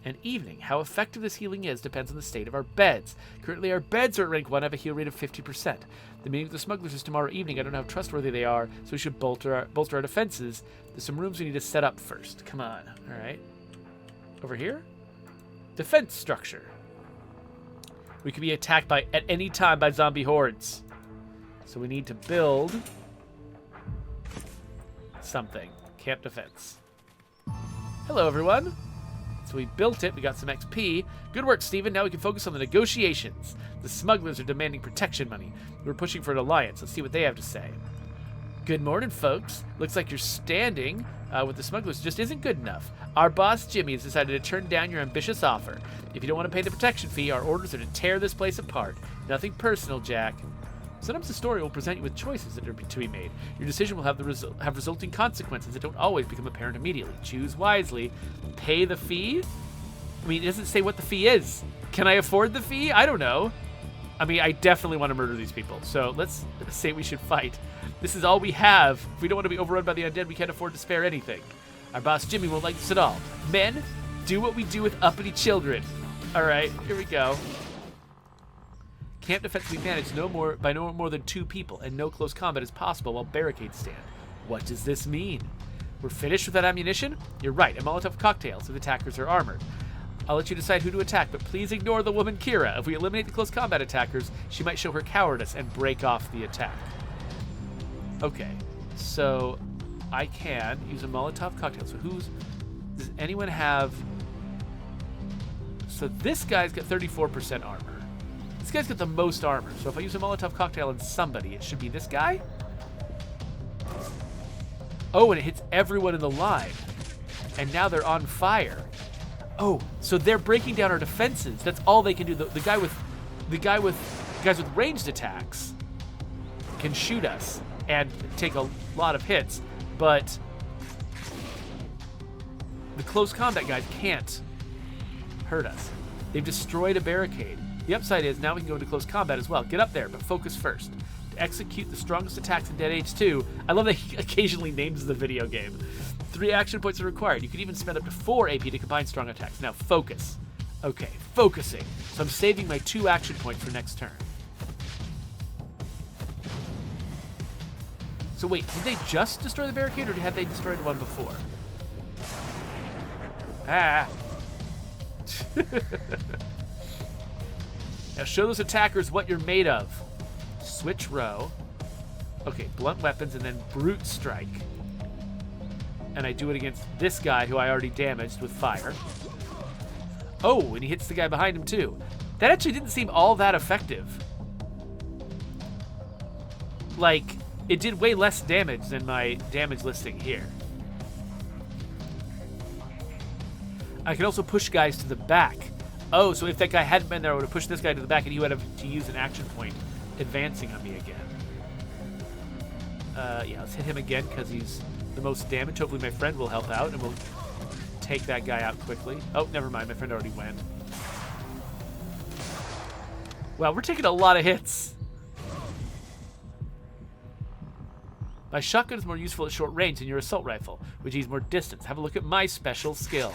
and evening. How effective this healing is depends on the state of our beds. Currently, our beds are at rank 1, have a heal rate of 50%. The meeting with the smugglers is tomorrow evening. I don't know how trustworthy they are, so we should bolster our defenses. There's some rooms we need to set up first. Come on. All right. Over here? Defense structure. We can be attacked at any time by zombie hordes. So we need to build something. Camp defense. Hello, everyone. So we built it. We got some XP. Good work, Steven. Now we can focus on the negotiations. The smugglers are demanding protection money. We're pushing for an alliance. Let's see what they have to say. Good morning, folks. Looks like you're standing with the smugglers just isn't good enough. Our boss, Jimmy, has decided to turn down your ambitious offer. If you don't want to pay the protection fee, our orders are to tear this place apart. Nothing personal, Jack. Sometimes the story will present you with choices that are to be made. Your decision will have resulting consequences that don't always become apparent immediately. Choose wisely. Pay the fee? I mean, it doesn't say what the fee is. Can I afford the fee? I don't know. I mean, I definitely want to murder these people. So let's say we should fight. This is all we have. If we don't want to be overrun by the undead, we can't afford to spare anything. Our boss, Jimmy, won't like this at all. Men, do what we do with uppity children. All right, here we go. Camp defense will be managed by no more than 2 people, and no close combat is possible while barricades stand. What does this mean? We're finished with that ammunition? You're right, a Molotov cocktail, so the attackers are armored. I'll let you decide who to attack, but please ignore the woman Kira. If we eliminate the close combat attackers, she might show her cowardice and break off the attack. Okay, so I can use a Molotov cocktail. So does anyone have... So this guy's got 34% armor. This guy's got the most armor. So if I use a Molotov cocktail on somebody, it should be this guy? Oh, and it hits everyone in the line. And now they're on fire. Oh, so they're breaking down our defenses. That's all they can do. The guys with ranged attacks can shoot us and take a lot of hits, but the close combat guys can't hurt us. They've destroyed a barricade. The upside is now we can go into close combat as well. Get up there, but focus first. To execute the strongest attacks in Dead Age 2, I love that he occasionally names the video game. 3 action points are required. You can even spend up to 4 AP to combine strong attacks. Now focus. Okay, focusing. So I'm saving my 2 action points for next turn. So wait, did they just destroy the barricade, or had they destroyed one before? Ah. Now show those attackers what you're made of. Switch row. Okay, blunt weapons and then brute strike. And I do it against this guy who I already damaged with fire. Oh, and he hits the guy behind him too. That actually didn't seem all that effective. Like, it did way less damage than my damage listing here. I can also push guys to the back. Oh, so if that guy hadn't been there, I would have pushed this guy to the back and he would have to use an action point advancing on me again. Yeah, let's hit him again because he's the most damage. Hopefully my friend will help out and we'll take that guy out quickly. Oh, never mind. My friend already went. Wow, we're taking a lot of hits. My shotgun is more useful at short range than your assault rifle, which needs more distance. Have a look at my special skill.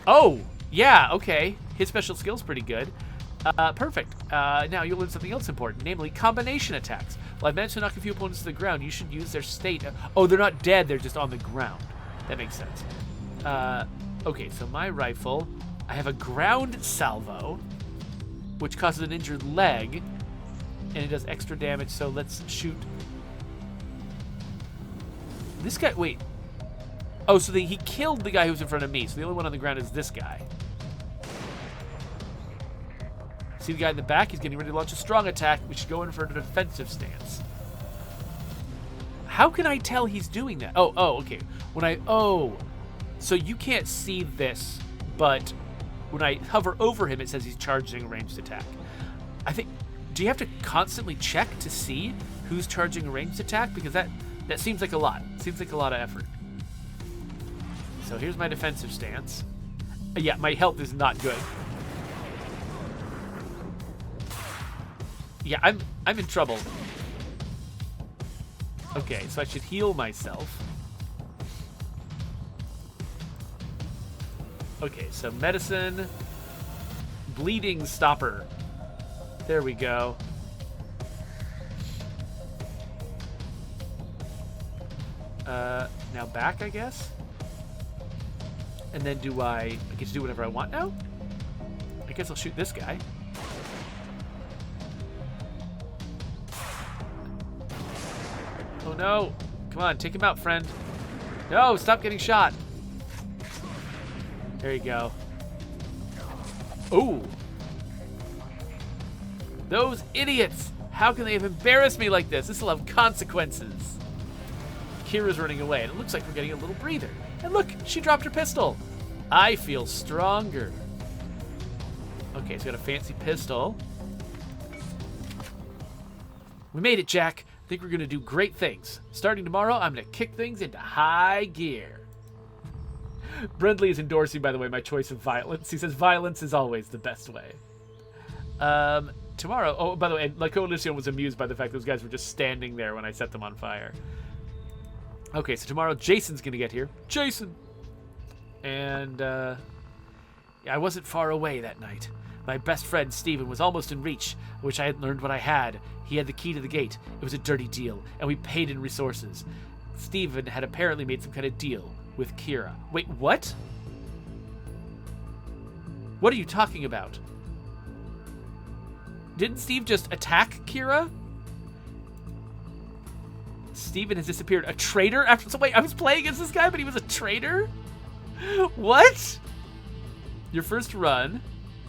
Oh, yeah, okay. His special skill's pretty good. Perfect. Now you'll learn something else important, namely combination attacks. While I've managed to knock a few opponents to the ground, you should use their state. Oh, they're not dead, they're just on the ground. That makes sense. Okay, so my rifle, I have a ground salvo, which causes an injured leg, and it does extra damage, so let's shoot. This guy, wait. Oh, so he killed the guy who was in front of me, so the only one on the ground is this guy. See the guy in the back? He's getting ready to launch a strong attack. We should go in for a defensive stance. How can I tell he's doing that? Oh, okay. So you can't see this, but when I hover over him, it says he's charging a ranged attack. I think, do you have to constantly check to see who's charging a ranged attack? Because that seems like a lot. It seems like a lot of effort. So here's my defensive stance. Yeah, my health is not good. Yeah, I'm in trouble. Okay, so I should heal myself. Okay, so medicine, bleeding stopper. There we go. Now back, I guess. And then do I get to do whatever I want now? I guess I'll shoot this guy. Oh no! Come on, take him out, friend. No, stop getting shot. There you go. Ooh. Those idiots! How can they have embarrassed me like this? This will have consequences. Kira's running away, and it looks like we're getting a little breather. And look, she dropped her pistol. I feel stronger. Okay, so we got a fancy pistol. We made it, Jack. I think we're going to do great things. Starting tomorrow, I'm going to kick things into high gear. Brindley is endorsing, by the way, my choice of violence. He says violence is always the best way. Tomorrow, oh, by the way, La Coalition was amused by the fact those guys were just standing there when I set them on fire. Okay, so tomorrow Jason's going to get here. Jason! And, yeah, I wasn't far away that night. My best friend, Steven, was almost in reach. I wish I hadn't learned what I had. He had the key to the gate. It was a dirty deal, and we paid in resources. Steven had apparently made some kind of deal with Kira. Wait, what? What are you talking about? Didn't Steve just attack Kira? Steven has disappeared. A traitor? So wait, I was playing against this guy, but he was a traitor? What? Your first run.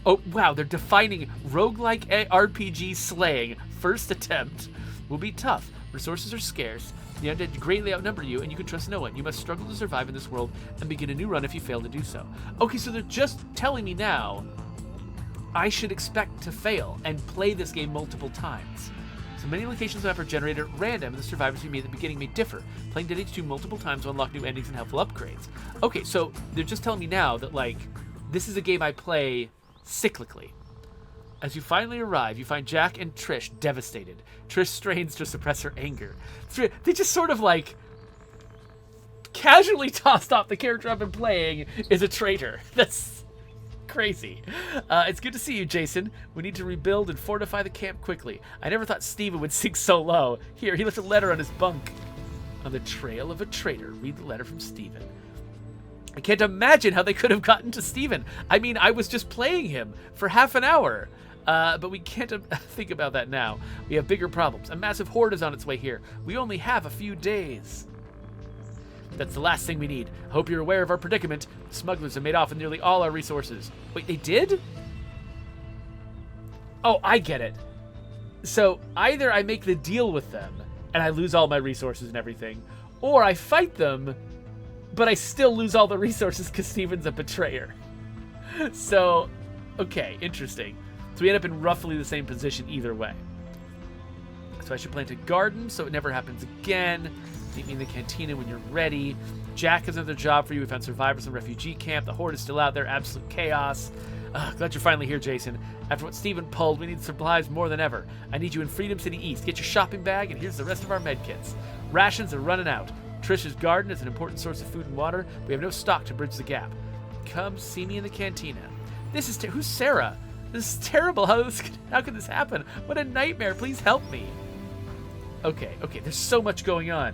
Oh, wow, they're defining roguelike RPG slaying. First attempt will be tough. Resources are scarce. The undead greatly outnumber you, and you can trust no one. You must struggle to survive in this world and begin a new run if you fail to do so. Okay, so they're just telling me now I should expect to fail and play this game multiple times. So many locations of map are generated at random, and the survivors you meet at the beginning may differ. Playing Dead Age 2 multiple times will unlock new endings and helpful upgrades. Okay, so they're just telling me now that, like, this is a game I play cyclically. As you finally arrive, you find Jack and Trish devastated. Trish strains to suppress her anger. They just sort of, like, casually tossed off the character I've been playing is a traitor. That's crazy. It's good to see you, Jason. We need to rebuild and fortify the camp quickly. I never thought Steven would sink so low. Here, he left a letter on his bunk. On the trail of a traitor, read the letter from Steven. I can't imagine how they could have gotten to Steven. I mean, I was just playing him for half an hour. But we can't think about that now. We have bigger problems. A massive horde is on its way here. We only have a few days. That's the last thing we need. I hope you're aware of our predicament. The smugglers have made off with nearly all our resources. Wait, they did? Oh, I get it. So either I make the deal with them and I lose all my resources and everything, or I fight them, but I still lose all the resources because Steven's a betrayer. So, okay, interesting. So we end up in roughly the same position either way. So I should plant a garden so it never happens again. Meet me in the cantina when you're ready. Jack has another job for you. We found survivors in a refugee camp. The horde is still out there. Absolute chaos. Glad you're finally here, Jason. After what Steven pulled, we need supplies more than ever. I need you in Freedom City East. Get your shopping bag, and here's the rest of our medkits. Rations are running out. Trish's garden is an important source of food and water. We have no stock to bridge the gap. Come see me in the cantina. This is who's Sarah? This is terrible. How could this happen? What a nightmare. Please help me. Okay, there's so much going on.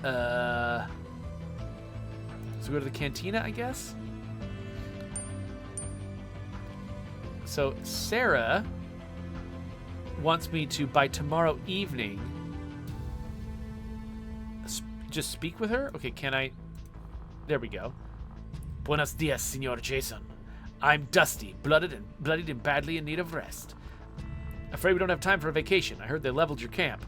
So go to the cantina, I guess? So Sarah wants me to, by tomorrow evening, just speak with her? Okay, can I? There we go. Buenos dias, Senor Jason. I'm dusty, bloodied and badly in need of rest. Afraid we don't have time for a vacation. I heard they leveled your camp.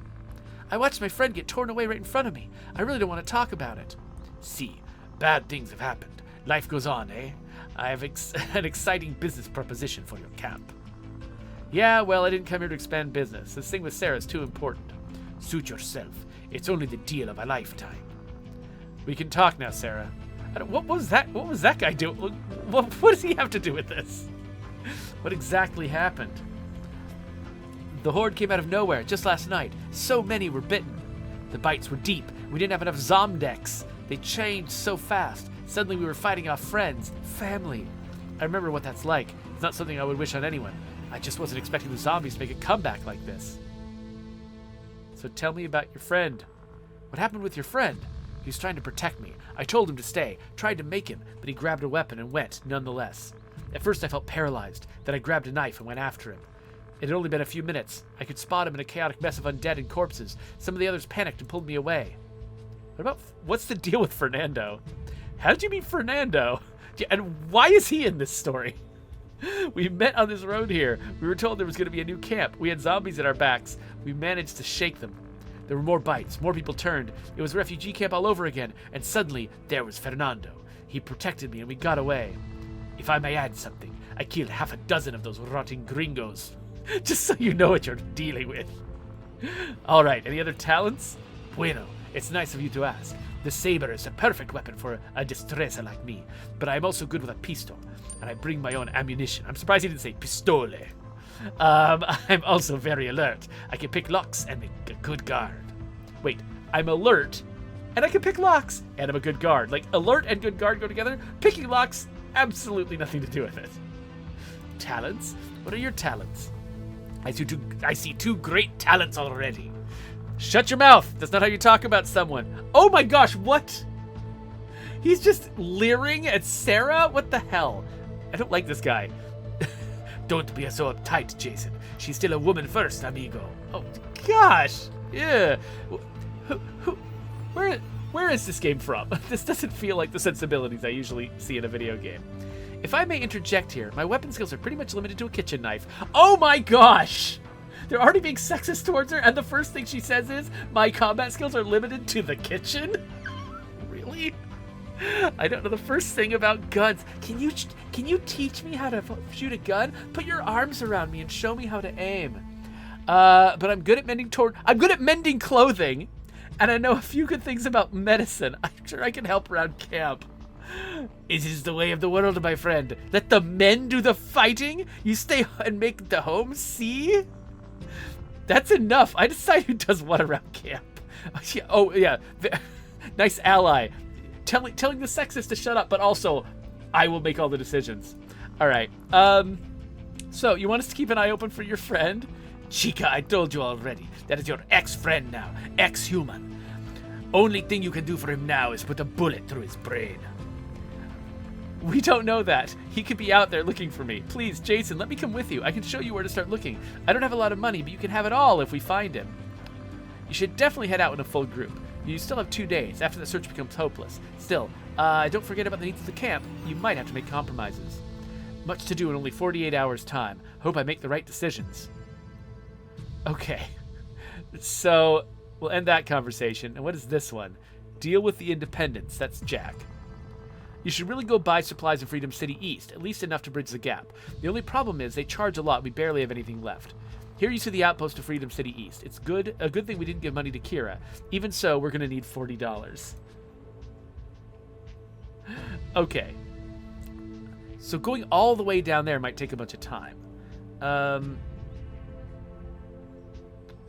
I watched my friend get torn away right in front of me. I really don't want to talk about it. See, bad things have happened. Life goes on, eh? I have an exciting business proposition for your camp. Yeah, well, I didn't come here to expand business. This thing with Sarah is too important. Suit yourself. It's only the deal of a lifetime. We can talk now, Sarah. What was that? What was that guy doing? What does he have to do with this? What exactly happened? The horde came out of nowhere just last night. So many were bitten. The bites were deep. We didn't have enough Zomdex. They changed so fast. Suddenly we were fighting off friends, family. I remember what that's like. It's not something I would wish on anyone. I just wasn't expecting the zombies to make a comeback like this. So tell me about your friend. What happened with your friend? He was trying to protect me. I told him to stay, tried to make him, but he grabbed a weapon and went, nonetheless. At first I felt paralyzed, then I grabbed a knife and went after him. It had only been a few minutes. I could spot him in a chaotic mess of undead and corpses. Some of the others panicked and pulled me away. What's the deal with Fernando? How did you meet Fernando? And why is he in this story? We met on this road here. We were told there was going to be a new camp. We had zombies at our backs. We managed to shake them. There were more bites. More people turned. It was a refugee camp all over again. And suddenly, there was Fernando. He protected me and we got away. If I may add something, I killed half a dozen of those rotting gringos. Just so you know what you're dealing with. All right, any other talents? Bueno, it's nice of you to ask. The saber is a perfect weapon for a distresser like me, but I'm also good with a pistol, and I bring my own ammunition. I'm surprised he didn't say pistole. I'm also very alert. I can pick locks and make a good guard. Wait, I'm alert, and I can pick locks, and I'm a good guard. Like, alert and good guard go together? Picking locks, absolutely nothing to do with it. Talents? What are your talents? I see two great talents already. Shut your mouth. That's not how you talk about someone. Oh my gosh, what? He's just leering at Sarah? What the hell? I don't like this guy. Don't be so uptight, Jason. She's still a woman first, amigo. Oh gosh. Yeah. Where is this game from? This doesn't feel like the sensibilities I usually see in a video game. If I may interject here, my weapon skills are pretty much limited to a kitchen knife. Oh my gosh! They're already being sexist towards her, and the first thing she says is, my combat skills are limited to the kitchen? Really? I don't know the first thing about guns. Can you teach me how to shoot a gun? Put your arms around me and show me how to aim. But I'm good at mending clothing, and I know a few good things about medicine. I'm sure I can help around camp. It is the way of the world, my friend. Let the men do the fighting. You stay and make the home. See? That's enough. I decide who does what around camp. Oh, yeah. Nice ally. Telling the sexist to shut up, but also, I will make all the decisions. All right. So, you want us to keep an eye open for your friend? Chica, I told you already. That is your ex-friend now. Ex-human. Only thing you can do for him now is put a bullet through his brain. We don't know that. He could be out there looking for me. Please, Jason, let me come with you. I can show you where to start looking. I don't have a lot of money, but you can have it all if we find him. You should definitely head out in a full group. You still have 2 days after the search becomes hopeless. Still, don't forget about the needs of the camp. You might have to make compromises. Much to do in only 48 hours' time. Hope I make the right decisions. Okay. So, we'll end that conversation. And what is this one? Deal with the independents. That's Jack. You should really go buy supplies in Freedom City East, at least enough to bridge the gap. The only problem is they charge a lot. We barely have anything left. Here you see the outpost of Freedom City East. It's a good thing we didn't give money to Kira. Even so, we're going to need $40. Okay. So going all the way down there might take a bunch of time.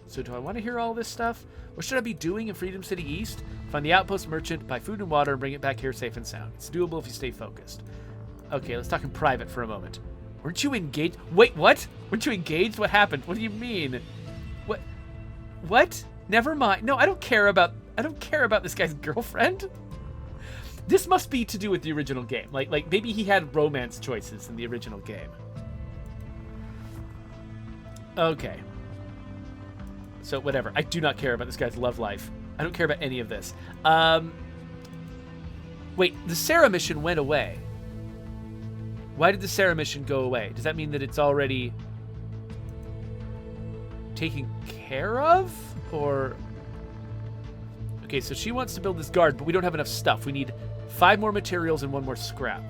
So do I want to hear all this stuff? What should I be doing in Freedom City East? Find the outpost merchant, buy food and water, and bring it back here safe and sound. It's doable if you stay focused. Okay, let's talk in private for a moment. Weren't you engaged? Wait, what? Weren't you engaged? What happened? What do you mean? What? Never mind. No, I don't care about this guy's girlfriend. This must be to do with the original game. Like maybe he had romance choices in the original game. Okay. So whatever. I do not care about this guy's love life. I don't care about any of this. Wait, the Sarah mission went away. Why did the Sarah mission go away? Does that mean that it's already taken care of? Or... Okay, so she wants to build this guard, but we don't have enough stuff. We need 5 more materials and 1 more scrap.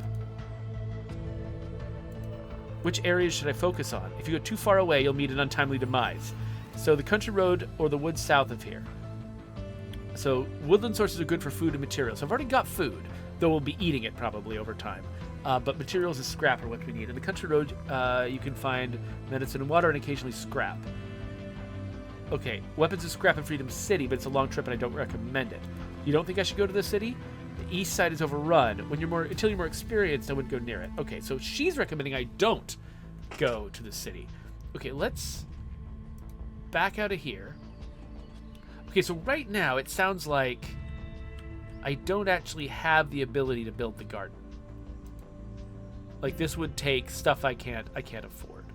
Which areas should I focus on? If you go too far away, you'll meet an untimely demise. So the country road or the woods south of here. So woodland sources are good for food and materials. So I've already got food, though we'll be eating it probably over time. But materials and scrap are what we need. In the country road, you can find medicine and water and occasionally scrap. Okay, weapons and scrap in Freedom City, but it's a long trip and I don't recommend it. You don't think I should go to the city? east side is overrun. Until you're more experienced, I wouldn't go near it. Okay, so she's recommending I don't go to the city. Okay, let's back out of here. Okay, so right now it sounds like I don't actually have the ability to build the garden. Like, this would take stuff I can't afford.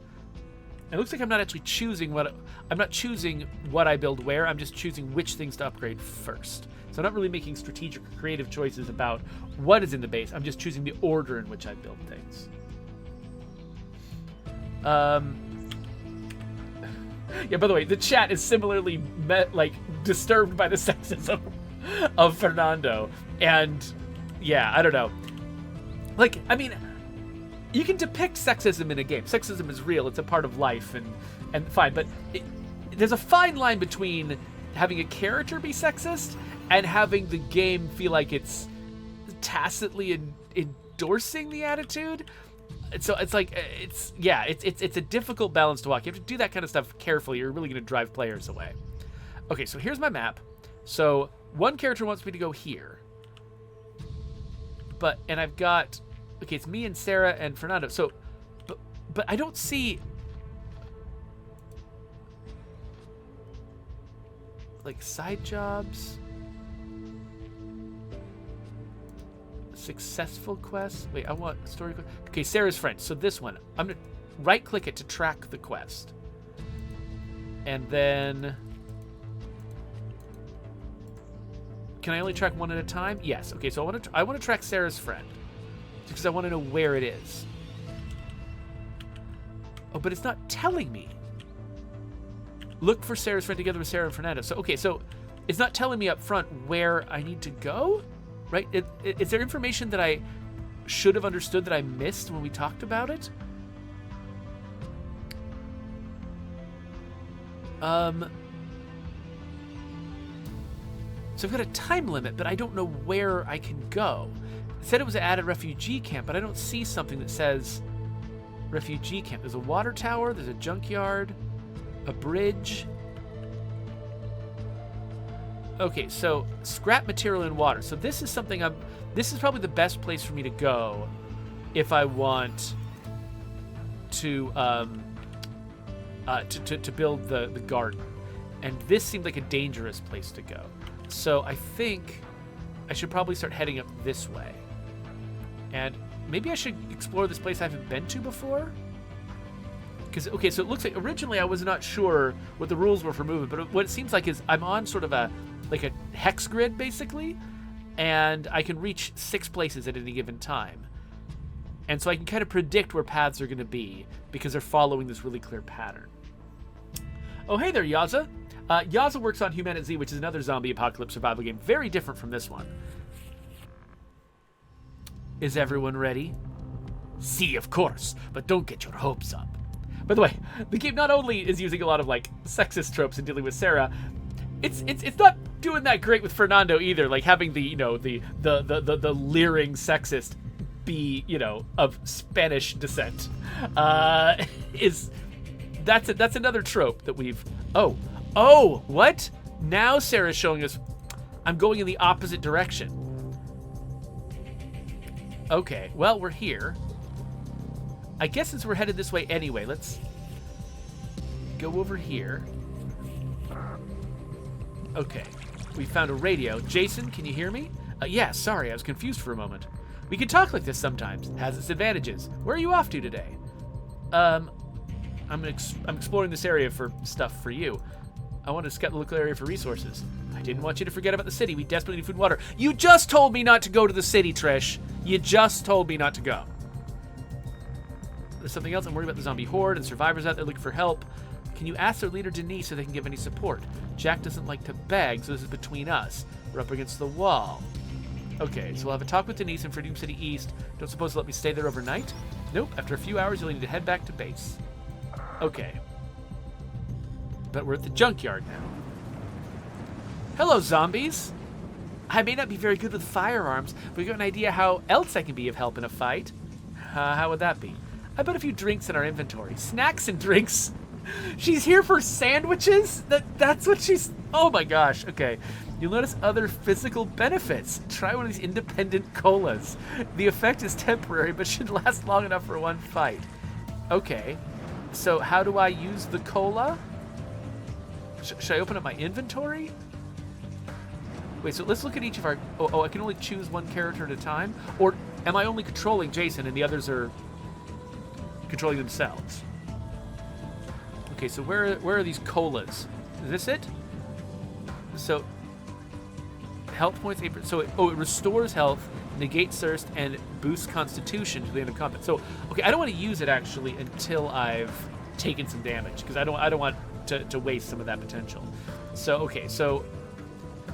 It looks like I'm not actually choosing what I build where. I'm just choosing which things to upgrade first. So I'm not really making strategic or creative choices about what is in the base. I'm just choosing the order in which I build things. Yeah, by the way, the chat is similarly disturbed by the sexism of Fernando. And yeah, I don't know. Like, I mean, you can depict sexism in a game. Sexism is real. It's a part of life and fine. But there's a fine line between having a character be sexist and having the game feel like it's tacitly endorsing the attitude. So it's like, it's a difficult balance to walk. You have to do that kind of stuff carefully. You're really going to drive players away. Okay, so here's my map. So one character wants me to go here. And I've got, okay, it's me and Sarah and Fernando. So, but I don't see, like, side jobs. Successful quest. Wait, I want story quest. Okay, Sarah's friend. So this one, I'm gonna right click it to track the quest, and then can I only track one at a time? Yes. Okay, so I want to track Sarah's friend because I want to know where it is. Oh, but it's not telling me. Look for Sarah's friend together with Sarah and Fernando. So okay, so it's not telling me up front where I need to go. Right? Is there information that I should have understood that I missed when we talked about it? So I've got a time limit, but I don't know where I can go. It said it was at a refugee camp, but I don't see something that says refugee camp. There's a water tower, there's a junkyard, a bridge. Okay, so scrap material and water. So this is something this is probably the best place for me to go if I want to build the garden. And this seemed like a dangerous place to go. So I think I should probably start heading up this way. And maybe I should explore this place I haven't been to before. Because, okay, so it looks like originally I was not sure what the rules were for movement, but what it seems like is I'm on sort of a hex grid, basically, and I can reach 6 places at any given time. And so I can kind of predict where paths are going to be because they're following this really clear pattern. Oh, hey there, Yaza. Yaza works on Humanit Z, which is another zombie apocalypse survival game, very different from this one. Is everyone ready? See, of course, but don't get your hopes up. By the way, the game not only is using a lot of like sexist tropes and dealing with Sarah, it's not doing that great with Fernando either. Like having the the leering sexist be of Spanish descent that's another trope that we've what? Now Sarah's showing us I'm going in the opposite direction. Okay, well, we're here. I guess since we're headed this way anyway, let's go over here. Okay, we found a radio. Jason, can you hear me? Yeah, sorry, I was confused for a moment. We can talk like this sometimes. Has its advantages. Where are you off to today? I'm exploring this area for stuff for you. I want to scout the local area for resources. I didn't want you to forget about the city. We desperately need food and water. You just told me not to go to the city, Trish. You just told me not to go. There's something else. I'm worried about the zombie horde and survivors out there looking for help. Can you ask their leader, Denise, so they can give any support? Jack doesn't like to beg, so this is between us. We're up against the wall. Okay, so we'll have a talk with Denise in Freedom City East. Don't suppose they'll let me stay there overnight? Nope. After a few hours, you'll need to head back to base. Okay. But we're at the junkyard now. Hello, zombies. I may not be very good with firearms, but you got an idea how else I can be of help in a fight? How would that be? I bet a few drinks in our inventory. Snacks and drinks. She's here for sandwiches? That's what she's... Oh my gosh. Okay. You'll notice other physical benefits. Try one of these independent colas. The effect is temporary, but should last long enough for one fight. Okay, so how do I use the cola? Should I open up my inventory? Wait, so let's look at each of our... Oh, I can only choose one character at a time? Or am I only controlling Jason and the others are controlling themselves? Okay, so where are these colas? Is this it? So... Health points, 8%. So it restores health, negates thirst, and boosts constitution to the end of combat. So, okay, I don't want to use it actually until I've taken some damage, because I don't want to waste some of that potential. So, okay, so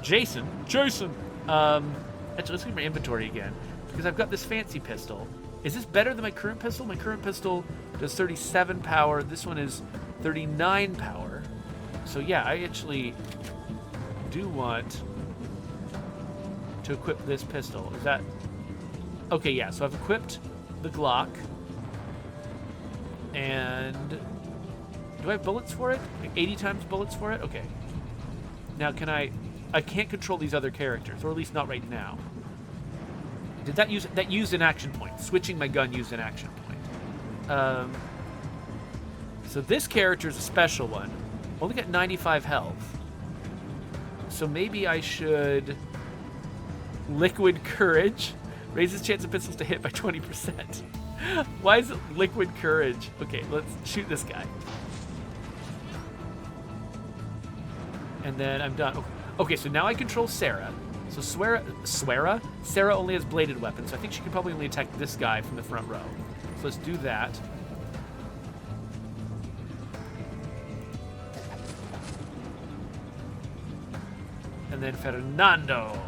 Jason. Actually, let's look at my inventory again, because I've got this fancy pistol. Is this better than my current pistol? My current pistol does 37 power. This one is 39 power. So yeah, I actually do want to equip this pistol. Is that... Okay, yeah, so I've equipped the Glock. And... Do I have bullets for it? Like 80 times bullets for it? Okay. Now, can I can't control these other characters, or at least not right now. Did that use... That used an action point. Switching my gun used an action point. So this character is a special one. Only got 95 health. So maybe I should... Liquid Courage. Raises chance of pistols to hit by 20%. Why is it Liquid Courage? Okay, let's shoot this guy. And then I'm done. Okay, so now I control Sarah. So Sarah only has bladed weapons, so I think she can probably only attack this guy from the front row. So let's do that. And then Fernando.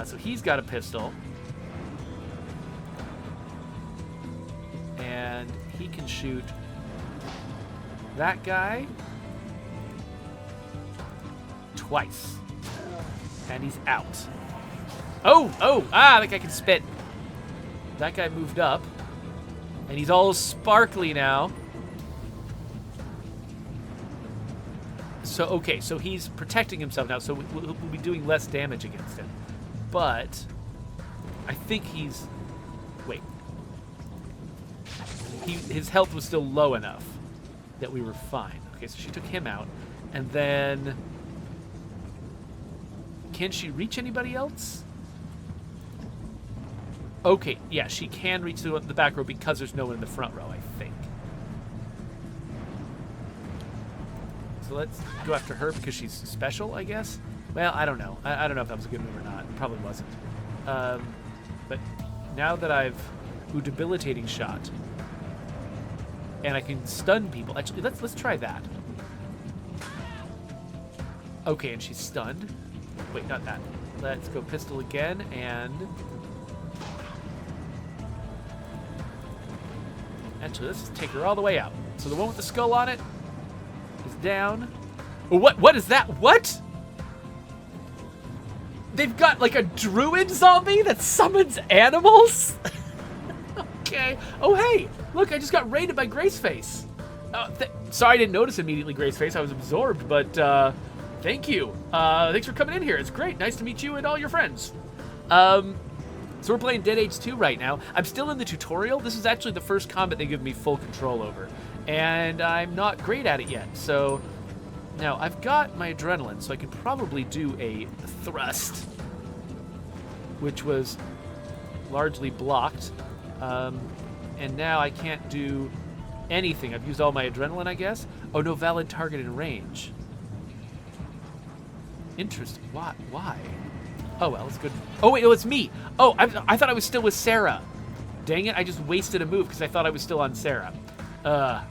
So he's got a pistol. And he can shoot that guy twice. And he's out. That guy can spit. That guy moved up. And he's all sparkly now. So, okay, so he's protecting himself now, so we'll be doing less damage against him. But I think he's... Wait. His health was still low enough that we were fine. Okay, so she took him out. And then... Can she reach anybody else? Okay, yeah, she can reach the back row because there's no one in the front row, I think. So let's go after her because she's special, I guess. Well, I don't know. I don't know if that was a good move or not. It probably wasn't. But now that I've... Ooh, debilitating shot. And I can stun people. Actually, let's try that. Okay, and she's stunned. Wait, not that. Let's go pistol again, and... Actually, let's just take her all the way out. So the one with the skull on it is down. Oh, what is that? What? They've got like a druid zombie that summons animals? Okay. Oh, hey, look, I just got raided by Graceface. Sorry I didn't notice immediately, Graceface. I was absorbed, but thank you. Thanks for coming in here. It's great. Nice to meet you and all your friends. So we're playing Dead Age 2 right now. I'm still in the tutorial. This is actually the first combat they give me full control over. And I'm not great at it yet. So now I've got my adrenaline, so I can probably do a thrust, which was largely blocked. And now I can't do anything. I've used all my adrenaline, I guess. Oh, no valid target in range. Interesting. Why? Oh, well, it's good. Oh, wait, no, it's me. Oh, I thought I was still with Sarah. Dang it, I just wasted a move because I thought I was still on Sarah. All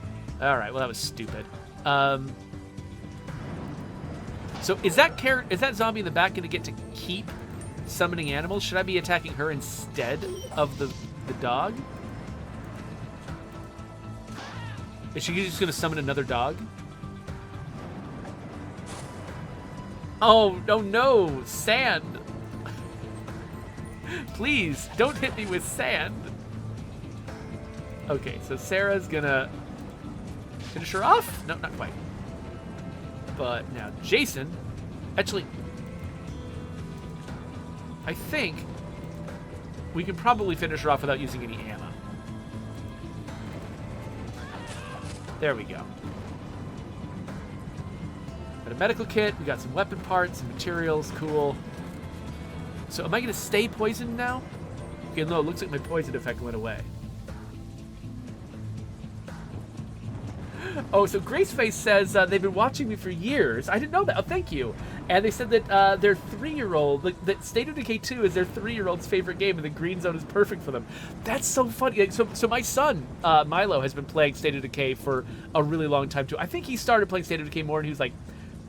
right, well, that was stupid. So is that zombie in the back going to get to keep summoning animals? Should I be attacking her instead of the dog? Is she just going to summon another dog? Oh, no, sand. Please, don't hit me with sand. Okay, so Sarah's gonna finish her off? No, not quite. But now Jason, actually, I think we can probably finish her off without using any ammo. There we go. Got a medical kit. We got some weapon parts, some materials. Cool. So am I going to stay poisoned now? Okay, no, it looks like my poison effect went away. Oh, so Graceface says they've been watching me for years. I didn't know that. Oh, thank you. And they said that their 3-year-old, like, that State of Decay 2 is their 3-year-old's favorite game, and the Green Zone is perfect for them. That's so funny. Like, so my son, Milo, has been playing State of Decay for a really long time, too. I think he started playing State of Decay more when he was, like,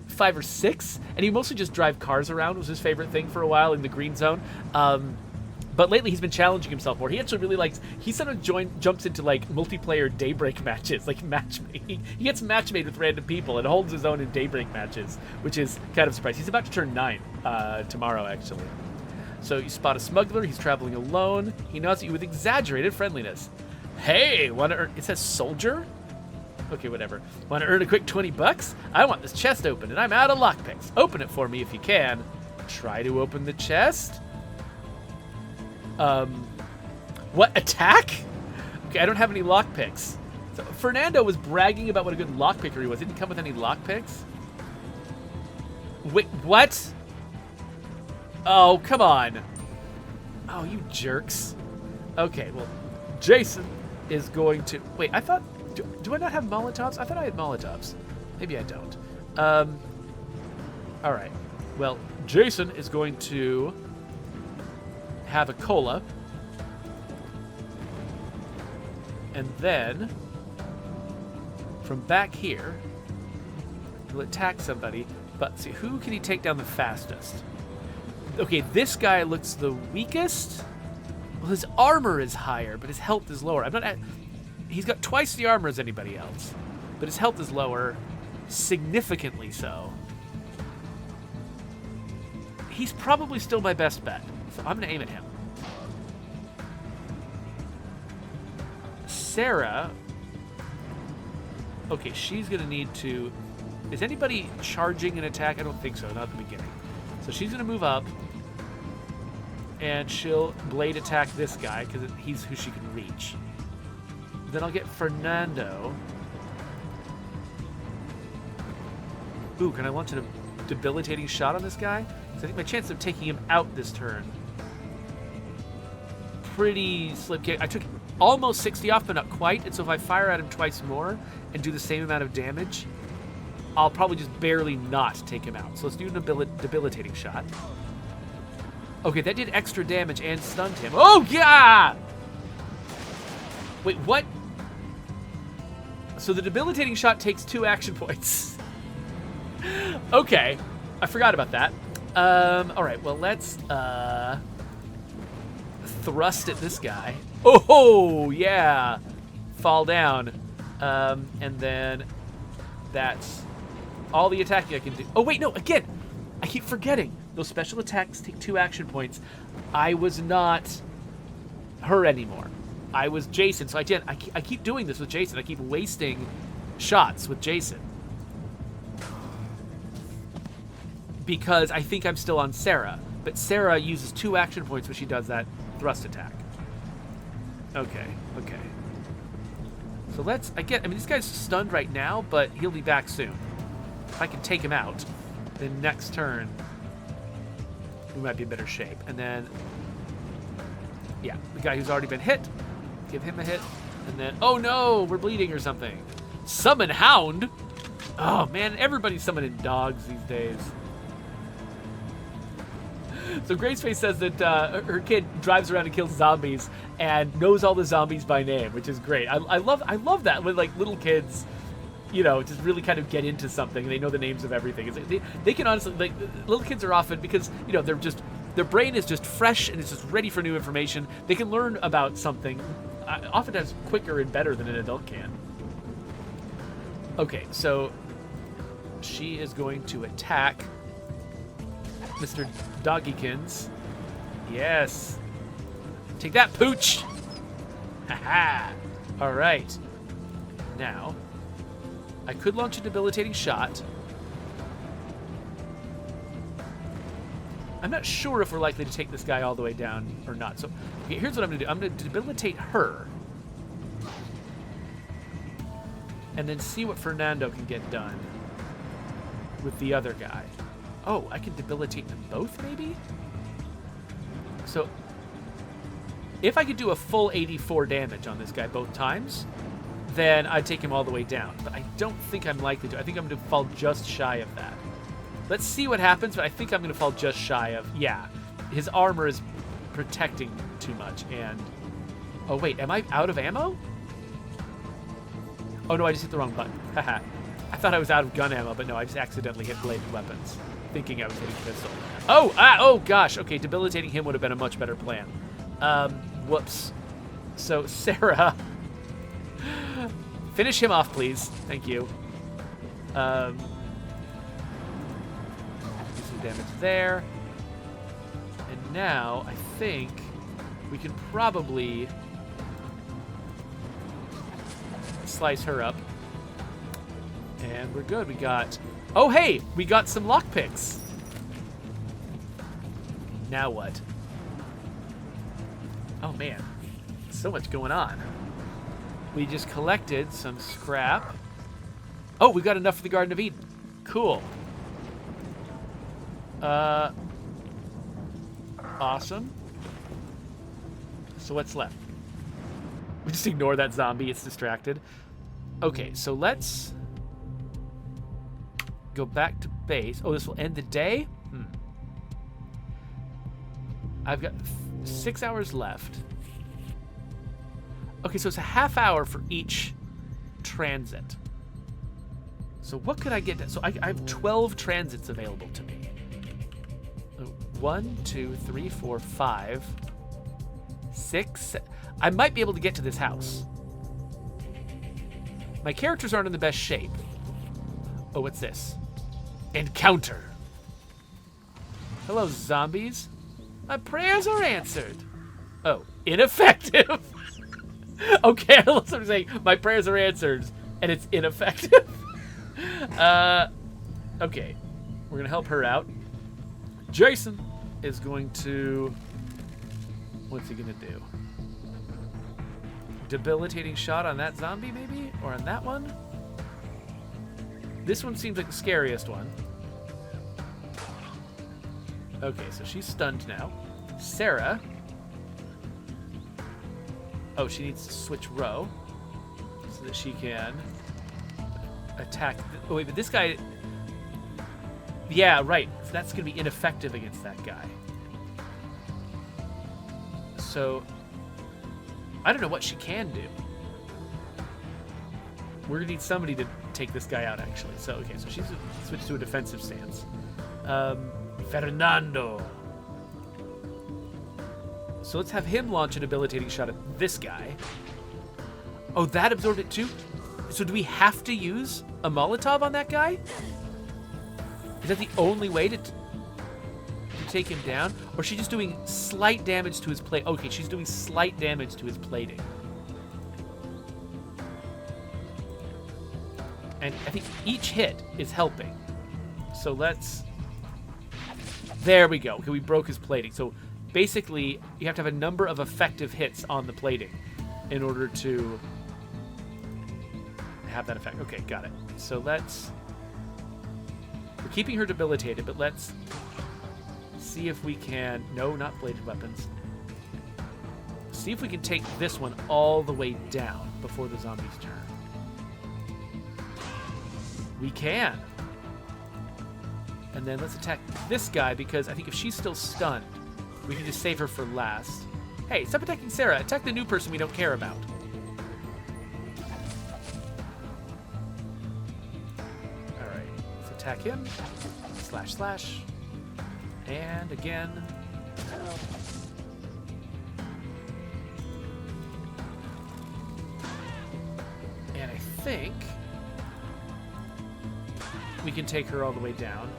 5 or 6, and he mostly just drive cars around was his favorite thing for a while in the Green Zone. But lately he's been challenging himself more. He actually really likes, he sort of jumps into like multiplayer Daybreak matches, like he gets match made with random people and holds his own in Daybreak matches, which is kind of surprising. He's about to turn 9 tomorrow, actually. So you spot a smuggler, he's traveling alone. He nods at you with exaggerated friendliness. Hey, wanna earn, it says soldier? Okay, whatever. Want to earn a quick $20? I want this chest open, and I'm out of lockpicks. Open it for me if you can. Try to open the chest. What? Attack? Okay, I don't have any lockpicks. So Fernando was bragging about what a good lockpicker he was. Didn't come with any lockpicks? Wait, what? Oh, come on. Oh, you jerks. Okay, well, Jason is going to... Wait, I thought... Do I not have Molotovs? I thought I had Molotovs. Maybe I don't. All right. Well, Jason is going to have a cola. And then, from back here, he'll attack somebody. But see, who can he take down the fastest? Okay, this guy looks the weakest. Well, his armor is higher, but his health is lower. I'm not at... He's got twice the armor as anybody else, but his health is lower, significantly so. He's probably still my best bet, so I'm going to aim at him. Sarah, okay, she's going to need to... Is anybody charging an attack? I don't think so, not at the beginning. So she's going to move up, and she'll blade attack this guy, because he's who she can reach. Then I'll get Fernando. Ooh, can I launch a debilitating shot on this guy? Because I think my chance of taking him out this turn. Pretty slim kick. I took almost 60 off, but not quite. And so if I fire at him twice more and do the same amount of damage, I'll probably just barely not take him out. So let's do a debilitating shot. Okay, that did extra damage and stunned him. Oh, yeah! Wait, what? So the debilitating shot takes 2 action points. Okay, I forgot about that. All right, well, let's thrust at this guy. Oh, yeah. Fall down. And then that's all the attacking I can do. Oh, wait, no, again. I keep forgetting. Those special attacks take 2 action points. I was not her anymore. I was Jason, so I keep doing this with Jason. I keep wasting shots with Jason. Because I think I'm still on Sarah. But Sarah uses 2 action points when she does that thrust attack. Okay. So let's, I mean, this guy's stunned right now, but he'll be back soon. If I can take him out, then next turn, we might be in better shape. And then, yeah, the guy who's already been hit, give him a hit, and then, oh no, we're bleeding or something. Summon Hound? Oh man, everybody's summoning dogs these days. So Graceface says that her kid drives around and kills zombies and knows all the zombies by name, which is great. I love that when like little kids, you know, just really kind of get into something and they know the names of everything. They can honestly, like, little kids are often, because, you know, they're just, their brain is just fresh and it's just ready for new information. They can learn about something oftentimes quicker and better than an adult can. Okay, so she is going to attack Mr. Doggykins. Yes. Take that, pooch! Haha! Alright. Now, I could launch a debilitating shot. I'm not sure if we're likely to take this guy all the way down or not. So, okay, here's what I'm going to do. I'm going to debilitate her. And then see what Fernando can get done with the other guy. Oh, I can debilitate them both, maybe? So, if I could do a full 84 damage on this guy both times, then I'd take him all the way down. But I don't think I'm likely to. I think I'm going to fall just shy of that. Let's see what happens, but I think I'm going to fall just shy of... Yeah, his armor is protecting too much, and... Oh, wait, am I out of ammo? Oh, no, I just hit the wrong button. Haha. I thought I was out of gun ammo, but no, I just accidentally hit bladed weapons, thinking I was hitting pistol. Oh, gosh. Okay, debilitating him would have been a much better plan. Whoops. So, Sarah... Finish him off, please. Thank you. Do some damage there. And now, I think we can probably slice her up. And we're good. We got... Oh, hey! We got some lockpicks. Now what? Oh, man. So much going on. We just collected some scrap. Oh, we got enough for the Garden of Eden. Cool. Awesome. So what's left? We just ignore that zombie. It's distracted. Okay, so let's go back to base. Oh, this will end the day? I've got 6 hours left. Okay, so it's a half hour for each transit. So what could I get done? So I have 12 transits available to me. 1, 2, 3, 4, 5, 6. I might be able to get to this house. My characters aren't in the best shape. Oh, what's this? Encounter. Hello, zombies. My prayers are answered. Oh, ineffective. Okay, that's what I'm saying. My prayers are answered, and it's ineffective. Okay. We're going to help her out. Jason is going to... What's he going to do? Debilitating shot on that zombie, maybe? Or on that one? This one seems like the scariest one. Okay, so she's stunned now. Sarah... Oh, she needs to switch row so that she can attack. Oh, wait, but this guy... Yeah, right. So that's going to be ineffective against that guy. So, I don't know what she can do. We're going to need somebody to take this guy out, actually. So, okay, so she's switched to a defensive stance. Fernando. So let's have him launch a debilitating shot at this guy. Oh, that absorbed it too? So do we have to use a Molotov on that guy? Is that the only way to take him down? Or is she just doing slight damage to his plate? Okay, she's doing slight damage to his plating. And I think each hit is helping. So let's... There we go. Okay, we broke his plating. So... Basically, you have to have a number of effective hits on the plating in order to have that effect. Okay, got it. So let's... We're keeping her debilitated, but let's see if we can... No, not bladed weapons. See if we can take this one all the way down before the zombie's turn. We can. And then let's attack this guy, because I think if she's still stunned, we can just save her for last. Hey, stop attacking Sarah. Attack the new person we don't care about. Alright, let's attack him. Slash, slash. And again. And I think we can take her all the way down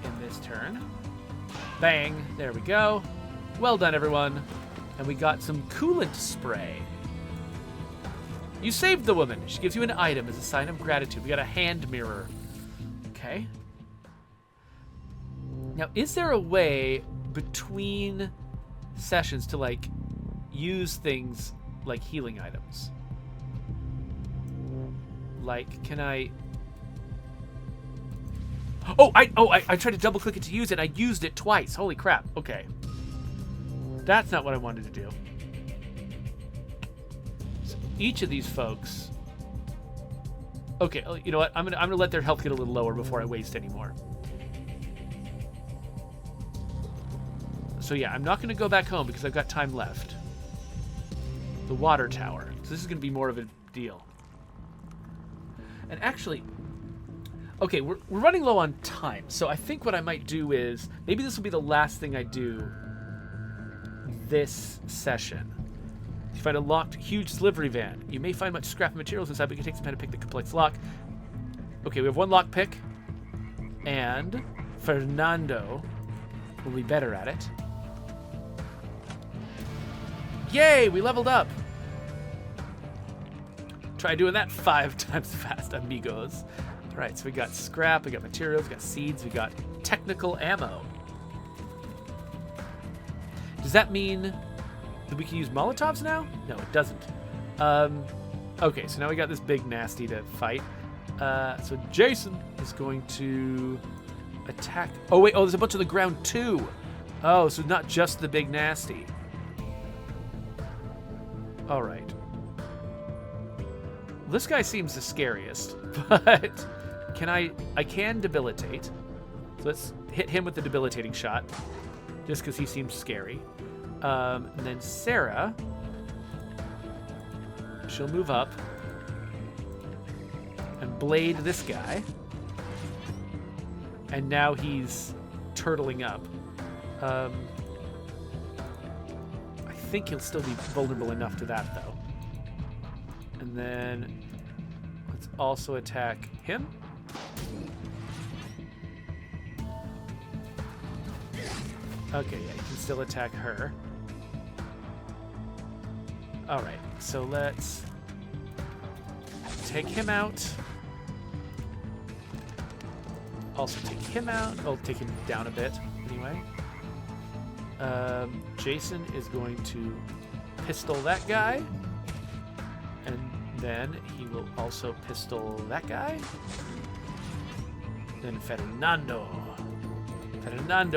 in this turn. Bang. There we go. Well done, everyone. And we got some coolant spray. You saved the woman. She gives you an item as a sign of gratitude. We got a hand mirror. Okay. Now, is there a way between sessions to, like, use things like healing items? Like, can I... I tried to double click it to use it. I used it twice. Holy crap. Okay. That's not what I wanted to do. So each of these folks... Okay, you know what? I'm gonna let their health get a little lower before I waste any more. So yeah, I'm not gonna go back home because I've got time left. The water tower. So this is gonna be more of a deal. And actually, okay, we're running low on time. So I think what I might do is, maybe this will be the last thing I do this session. You find a locked, huge delivery van. You may find much scrap materials inside, but you can take some time to pick the complex lock. Okay, we have one lock pick. And Fernando will be better at it. Yay, we leveled up. Try doing that 5 times fast, amigos. All right, so we got scrap, we got materials, we got seeds, we got technical ammo. Does that mean that we can use Molotovs now? No, it doesn't. Okay, so now we got this big nasty to fight. So Jason is going to attack. Oh, wait. Oh, there's a bunch on the ground, too. Oh, so not just the big nasty. All right. This guy seems the scariest, but I can debilitate. So let's hit him with the debilitating shot, just because he seems scary. And then Sarah, she'll move up and blade this guy. And now he's turtling up. I think he'll still be vulnerable enough to that, though. And then let's also attack him. Okay, yeah, you can still attack her. All right, so let's take him out. Also take him out. I'll take him down a bit, anyway. Jason is going to pistol that guy. And then he will also pistol that guy. Then Fernando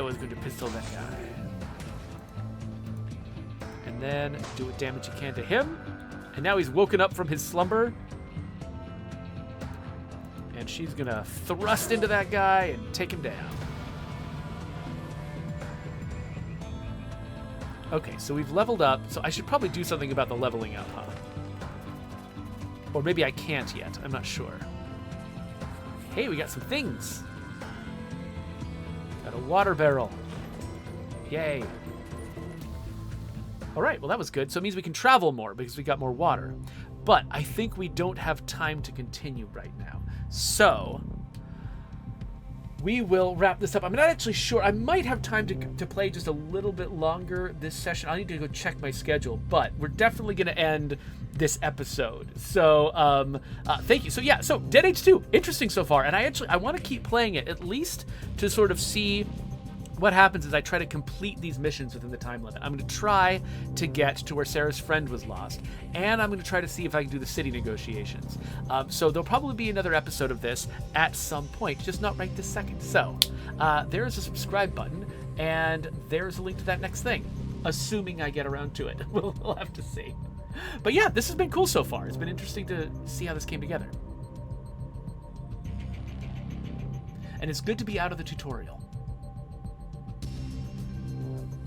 is going to pistol that guy. And then do what damage you can to him. And now he's woken up from his slumber. And she's going to thrust into that guy and take him down. Okay, so we've leveled up. So I should probably do something about the leveling up, huh? Or maybe I can't yet. I'm not sure. Hey, we got some things. Got a water barrel. Yay. All right, well, that was good. So it means we can travel more because we got more water. But I think we don't have time to continue right now. So we will wrap this up. I'm not actually sure. I might have time to play just a little bit longer this session. I need to go check my schedule, but we're definitely going to end this episode. So thank you. So yeah, so Dead Age 2, interesting so far. And I want to keep playing it, at least to sort of see what happens as I try to complete these missions within the time limit. I'm going to try to get to where Sarah's friend was lost, and I'm going to try to see if I can do the city negotiations. So there'll probably be another episode of this at some point, just not right this second. So there's a subscribe button, and there's a link to that next thing, assuming I get around to it. We'll have to see. But yeah, this has been cool so far. It's been interesting to see how this came together. And it's good to be out of the tutorial.